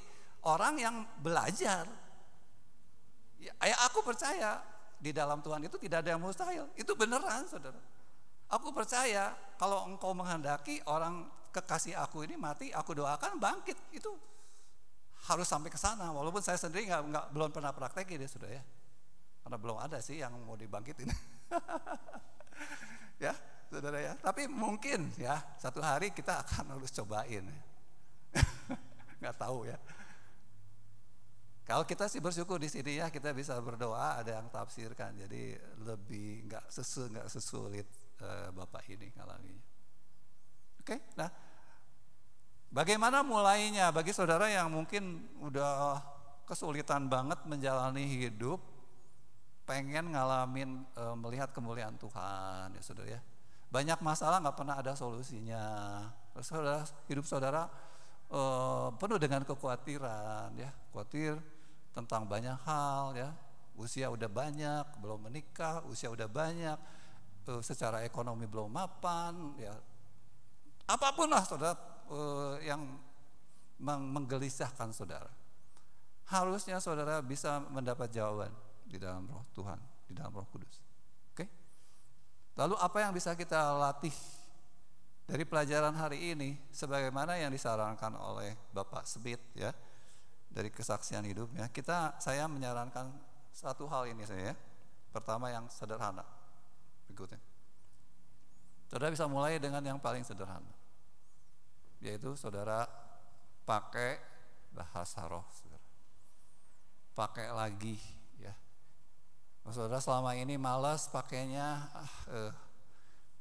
orang yang belajar. Ya, aku percaya di dalam Tuhan itu tidak ada yang mustahil. Itu beneran saudara. Aku percaya kalau engkau menghendaki orang kekasih aku ini mati, aku doakan bangkit. Itu harus sampai ke sana. Walaupun saya sendiri belum pernah praktekin ya saudara ya. Karena belum ada sih yang mau dibangkitin. Ya saudara ya. Tapi mungkin ya satu hari kita akan harus cobain. Nggak tahu ya. Kalau kita sih bersyukur di sini ya kita bisa berdoa, ada yang tafsirkan, jadi lebih nggak sesulit Bapak ini ngalaminya. Oke, nah bagaimana mulainya bagi saudara yang mungkin udah kesulitan banget menjalani hidup, pengen ngalamin melihat kemuliaan Tuhan ya saudara ya. Banyak masalah nggak pernah ada solusinya. Saudara, hidup saudara penuh dengan kekhawatiran ya, khawatir tentang banyak hal ya. Usia udah banyak, belum menikah, usia udah banyak, secara ekonomi belum mapan ya. Apapun lah saudara yang menggelisahkan saudara. Harusnya saudara bisa mendapat jawaban di dalam Roh Tuhan, di dalam Roh Kudus. Oke? Lalu apa yang bisa kita latih dari pelajaran hari ini sebagaimana yang disarankan oleh Bapak Smith ya, dari kesaksian hidupnya, saya menyarankan satu hal ini saya ya. Pertama yang sederhana. Berikutnya. Saudara bisa mulai dengan yang paling sederhana. Yaitu saudara pakai bahasa roh, saudara. Pakai lagi ya. Saudara selama ini malas pakainya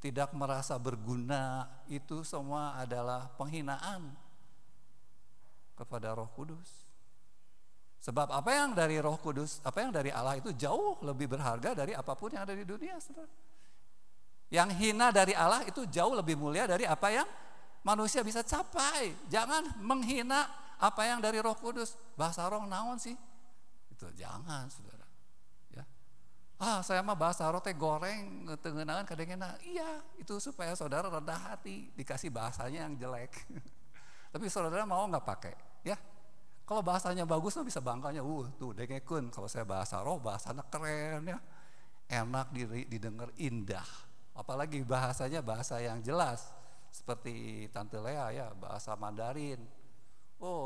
tidak merasa berguna, itu semua adalah penghinaan kepada Roh Kudus. Sebab apa yang dari Roh Kudus, apa yang dari Allah itu jauh lebih berharga dari apapun yang ada di dunia, saudara. Yang hina dari Allah itu jauh lebih mulia dari apa yang manusia bisa capai. Jangan menghina apa yang dari Roh Kudus. Bahasa roh naon sih? Itu jangan, saudara. Ya. Saya mah bahasa roh teh goreng tengeunaan kadengena. Iya, itu supaya saudara rendah hati, dikasih bahasanya yang jelek. Tapi saudara mau nggak pakai? Ya. Kalau bahasanya bagus tuh bisa bangkanya, tuh dengekun. Kalau saya bahasa roh, bahasanya keren ya, enak didengar, indah. Apalagi bahasanya bahasa yang jelas, seperti Tante Lea ya, bahasa Mandarin.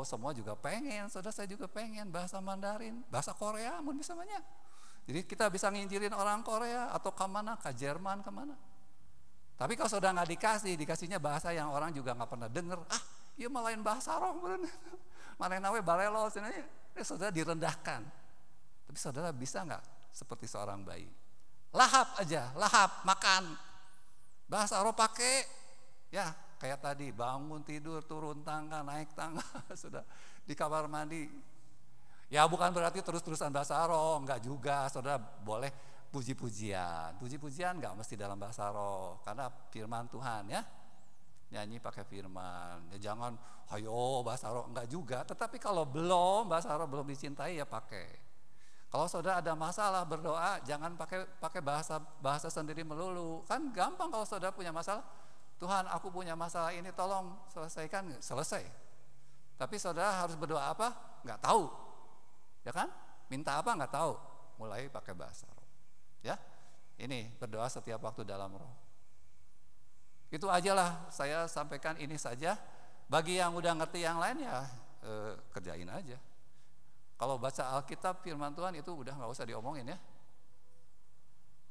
Semua juga pengen, saudara saya juga pengen bahasa Mandarin, bahasa Korea, mun bisa banyak. Jadi kita bisa nginjirin orang Korea atau kemana, ke Jerman kemana. Tapi kalau saudara nggak dikasihnya bahasa yang orang juga nggak pernah dengar, iya malah lain bahasa roh bener. Mana nawe balelo sebenarnya, saudara direndahkan. Tapi saudara bisa nggak seperti seorang bayi? Lahap aja, lahap, makan. Bahasa roh pakai, ya kayak tadi bangun tidur, turun tangga, naik tangga, sudah di kamar mandi. Ya bukan berarti terus-terusan bahasa roh, enggak juga. Saudara boleh puji-pujian. Puji-pujian enggak mesti dalam bahasa roh, karena firman Tuhan ya. Nyanyi pakai firman, ya jangan hayo bahasa roh, enggak juga. Tetapi kalau belum bahasa roh belum dicintai ya pakai. Kalau saudara ada masalah berdoa, jangan pakai bahasa sendiri melulu. Kan gampang kalau saudara punya masalah, Tuhan aku punya masalah ini tolong selesaikan, selesai. Tapi saudara harus berdoa apa? Enggak tahu, ya kan? Minta apa enggak tahu, mulai pakai bahasa roh. Ya, ini berdoa setiap waktu dalam roh. Itu ajalah saya sampaikan ini saja. Bagi yang udah ngerti yang lain ya kerjain aja. Kalau baca Alkitab firman Tuhan itu udah nggak usah diomongin ya.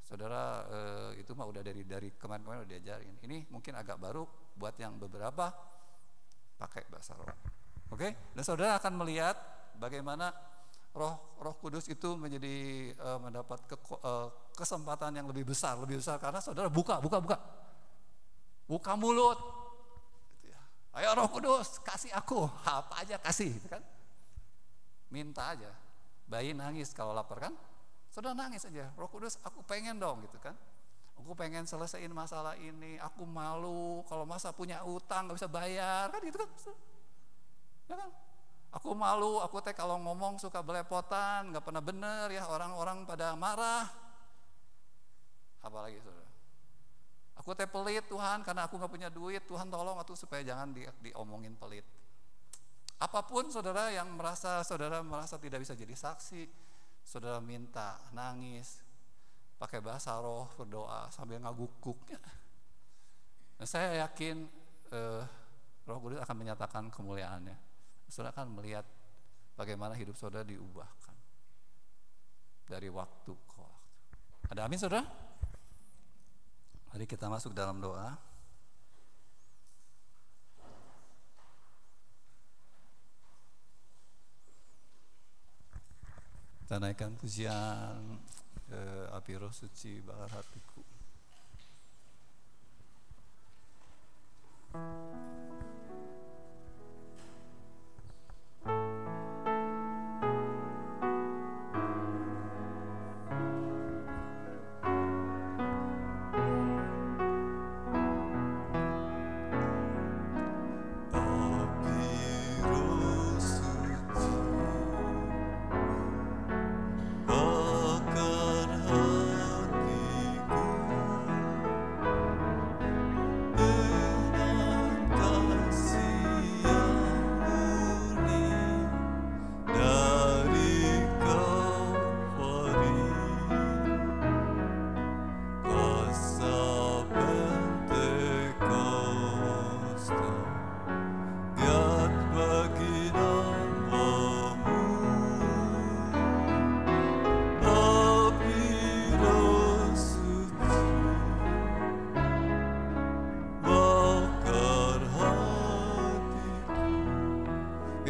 Saudara itu mah udah dari kemarin-kemarin udah diajarin. Ini mungkin agak baru buat yang beberapa pakai bahasa roh. Oke? Dan saudara akan melihat bagaimana Roh Kudus itu menjadi mendapat kesempatan yang lebih besar karena saudara buka mulut gitu ya. Ayo Roh Kudus kasih aku apa aja kasih gitu kan, minta aja. Bayi nangis kalau lapar kan, saudara nangis aja, Roh Kudus aku pengen dong gitu kan, aku pengen selesaiin masalah ini, aku malu kalau masa punya utang gak bisa bayar kan gitu kan, ya kan, aku malu, aku teh kalau ngomong suka belepotan, gak pernah bener ya, orang-orang pada marah. Apalagi saudara, aku teh pelit Tuhan karena aku gak punya duit, Tuhan tolong aku supaya jangan diomongin pelit. Apapun saudara yang saudara merasa tidak bisa jadi saksi, saudara minta, nangis, pakai bahasa roh, berdoa sambil ngagukuknya. Dan saya yakin Roh Kudus akan menyatakan kemuliaannya. Saudara akan melihat bagaimana hidup saudara diubahkan dari waktu ke waktu. Ada amin saudara? Mari kita masuk dalam doa. Kita naikkan pujian api roh suci bakar hatiku.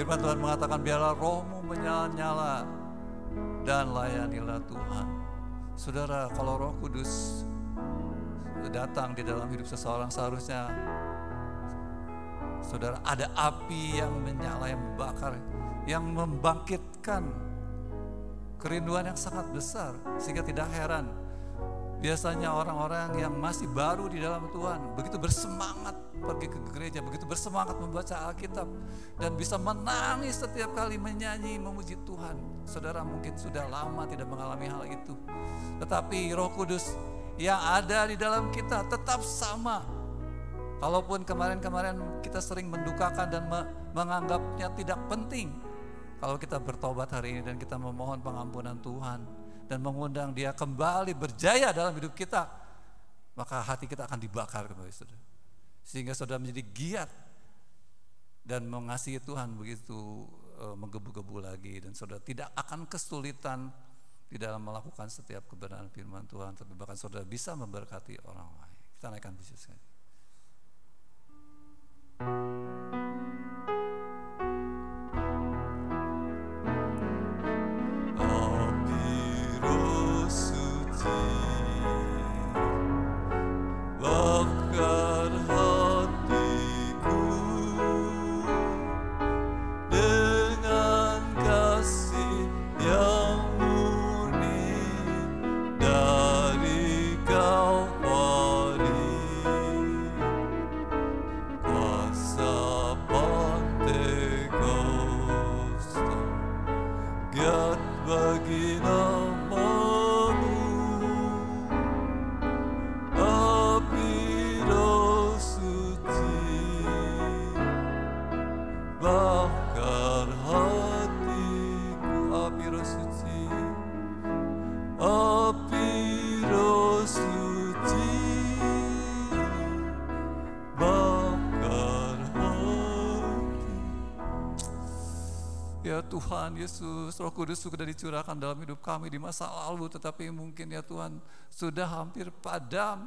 Firman Tuhan mengatakan biarlah rohmu menyala-nyala dan layanilah Tuhan. Saudara, kalau Roh Kudus datang di dalam hidup seseorang, seharusnya saudara ada api yang menyala, yang membakar, yang membangkitkan kerinduan yang sangat besar. Sehingga tidak heran biasanya orang-orang yang masih baru di dalam Tuhan begitu bersemangat pergi ke gereja, begitu bersemangat membaca Alkitab, dan bisa menangis setiap kali menyanyi memuji Tuhan. Saudara mungkin sudah lama tidak mengalami hal itu, tetapi Roh Kudus yang ada di dalam kita tetap sama. Kalaupun kemarin-kemarin kita sering mendukakan dan menganggapnya tidak penting, kalau kita bertobat hari ini dan kita memohon pengampunan Tuhan dan mengundang Dia kembali berjaya dalam hidup kita, maka hati kita akan dibakar kembali, saudara. Sehingga saudara menjadi giat dan mengasihi Tuhan begitu menggebu-gebu lagi, dan saudara tidak akan kesulitan di dalam melakukan setiap kebenaran firman Tuhan, tapi bahkan saudara bisa memberkati orang lain. Kita naikkan pujian sekali. Tuhan Yesus, Roh Kudus sudah dicurahkan dalam hidup kami di masa lalu, tetapi mungkin ya Tuhan sudah hampir padam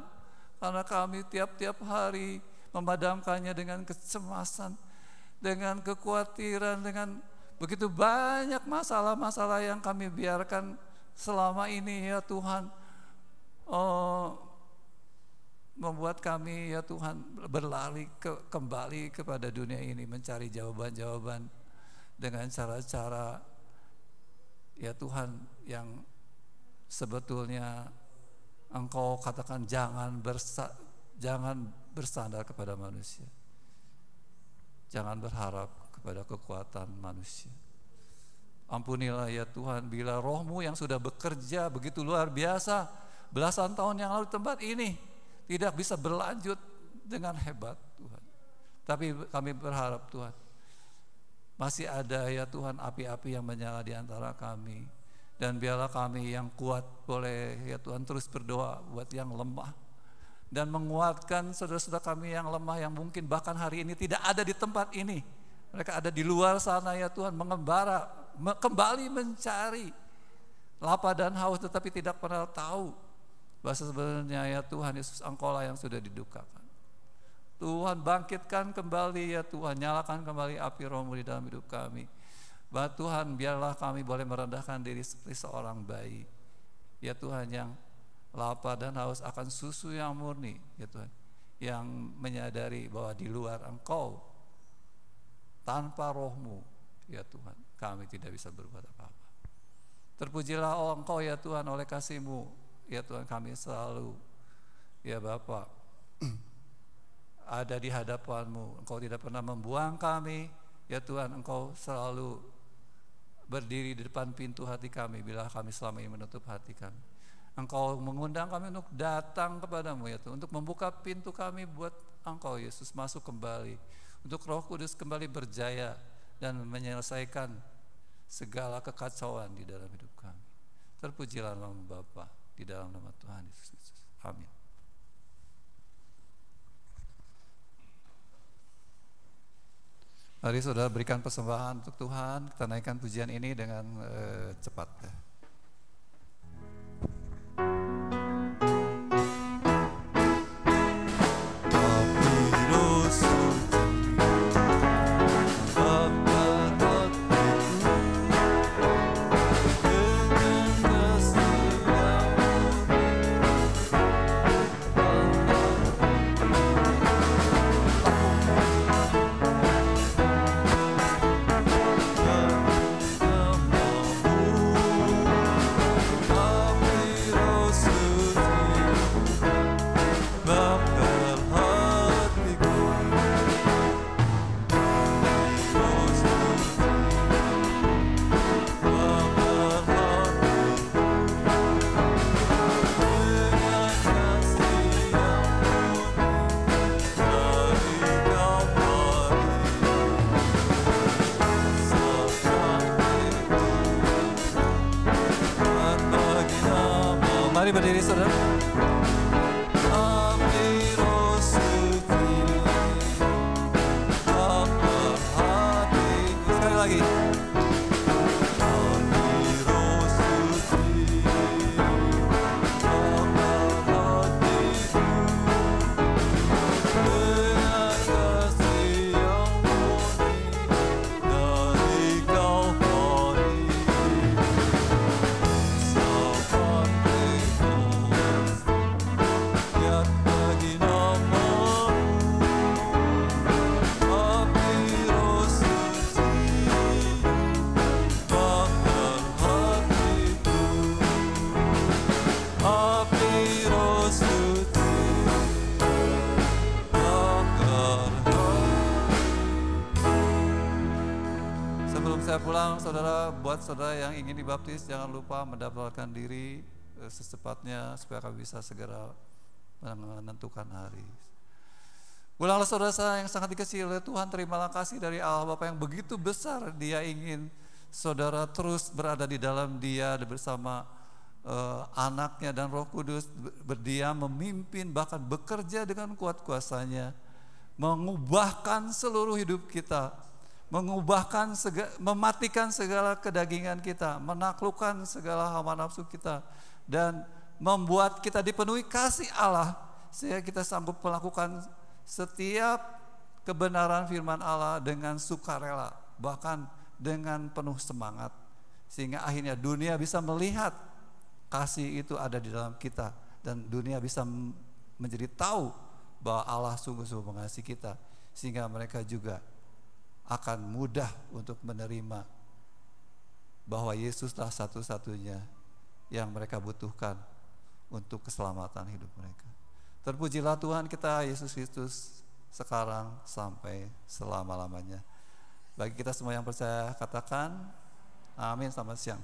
karena kami tiap-tiap hari memadamkannya dengan kecemasan, dengan kekhawatiran, dengan begitu banyak masalah-masalah yang kami biarkan selama ini ya Tuhan, membuat kami ya Tuhan berlari kembali kepada dunia ini, mencari jawaban-jawaban dengan cara-cara ya Tuhan yang sebetulnya Engkau katakan jangan bersandar kepada manusia, jangan berharap kepada kekuatan manusia. Ampunilah ya Tuhan bila Roh-Mu yang sudah bekerja begitu luar biasa belasan tahun yang lalu di tempat ini tidak bisa berlanjut dengan hebat Tuhan, tapi kami berharap Tuhan masih ada ya Tuhan api-api yang menyala di antara kami, dan biarlah kami yang kuat boleh ya Tuhan terus berdoa buat yang lemah dan menguatkan saudara-saudara kami yang lemah, yang mungkin bahkan hari ini tidak ada di tempat ini, mereka ada di luar sana ya Tuhan, mengembara kembali mencari lapar dan haus tetapi tidak pernah tahu bahwa sebenarnya ya Tuhan Yesus Engkau lah yang sudah didukakan. Tuhan bangkitkan kembali ya Tuhan, nyalakan kembali api Roh-Mu di dalam hidup kami. Bahwa Tuhan biarlah kami boleh merendahkan diri seperti seorang bayi ya Tuhan, yang lapar dan haus akan susu yang murni ya Tuhan, yang menyadari bahwa di luar Engkau tanpa Roh-Mu ya Tuhan kami tidak bisa berbuat apa-apa. Terpujilah Engkau ya Tuhan, oleh kasih-Mu ya Tuhan kami selalu ya Bapa ada di hadapan-Mu. Engkau tidak pernah membuang kami ya Tuhan, Engkau selalu berdiri di depan pintu hati kami bila kami selama ini menutup hati kami. Engkau mengundang kami untuk datang kepadamu ya Tuhan, untuk membuka pintu kami buat Engkau Yesus masuk kembali, untuk Roh Kudus kembali berjaya dan menyelesaikan segala kekacauan di dalam hidup kami. Terpujilah nama Bapa di dalam nama Tuhan Yesus Kristus. Amin. Mari saudara berikan persembahan untuk Tuhan. Kita naikkan pujian ini dengan cepat. Mari berdiri saudara. Sekali lagi. Pulang, saudara, buat saudara yang ingin dibaptis, jangan lupa mendaftarkan diri secepatnya supaya kami bisa segera menentukan hari. Pulanglah saudara saya yang sangat dikasihi oleh Tuhan, terimalah kasih dari Allah Bapa yang begitu besar. Dia ingin saudara terus berada di dalam Dia bersama anaknya dan Roh Kudus, berdiam, memimpin, bahkan bekerja dengan kuat kuasanya, mengubahkan seluruh hidup kita, mematikan segala kedagingan kita, menaklukkan segala hawa nafsu kita, dan membuat kita dipenuhi kasih Allah sehingga kita sanggup melakukan setiap kebenaran firman Allah dengan sukarela, bahkan dengan penuh semangat, sehingga akhirnya dunia bisa melihat kasih itu ada di dalam kita, dan dunia bisa menjadi tahu bahwa Allah sungguh-sungguh mengasihi kita, sehingga mereka juga akan mudah untuk menerima bahwa Yesuslah satu-satunya yang mereka butuhkan untuk keselamatan hidup mereka. Terpujilah Tuhan kita Yesus Kristus sekarang sampai selama-lamanya. Bagi kita semua yang percaya, katakan amin. Selamat siang.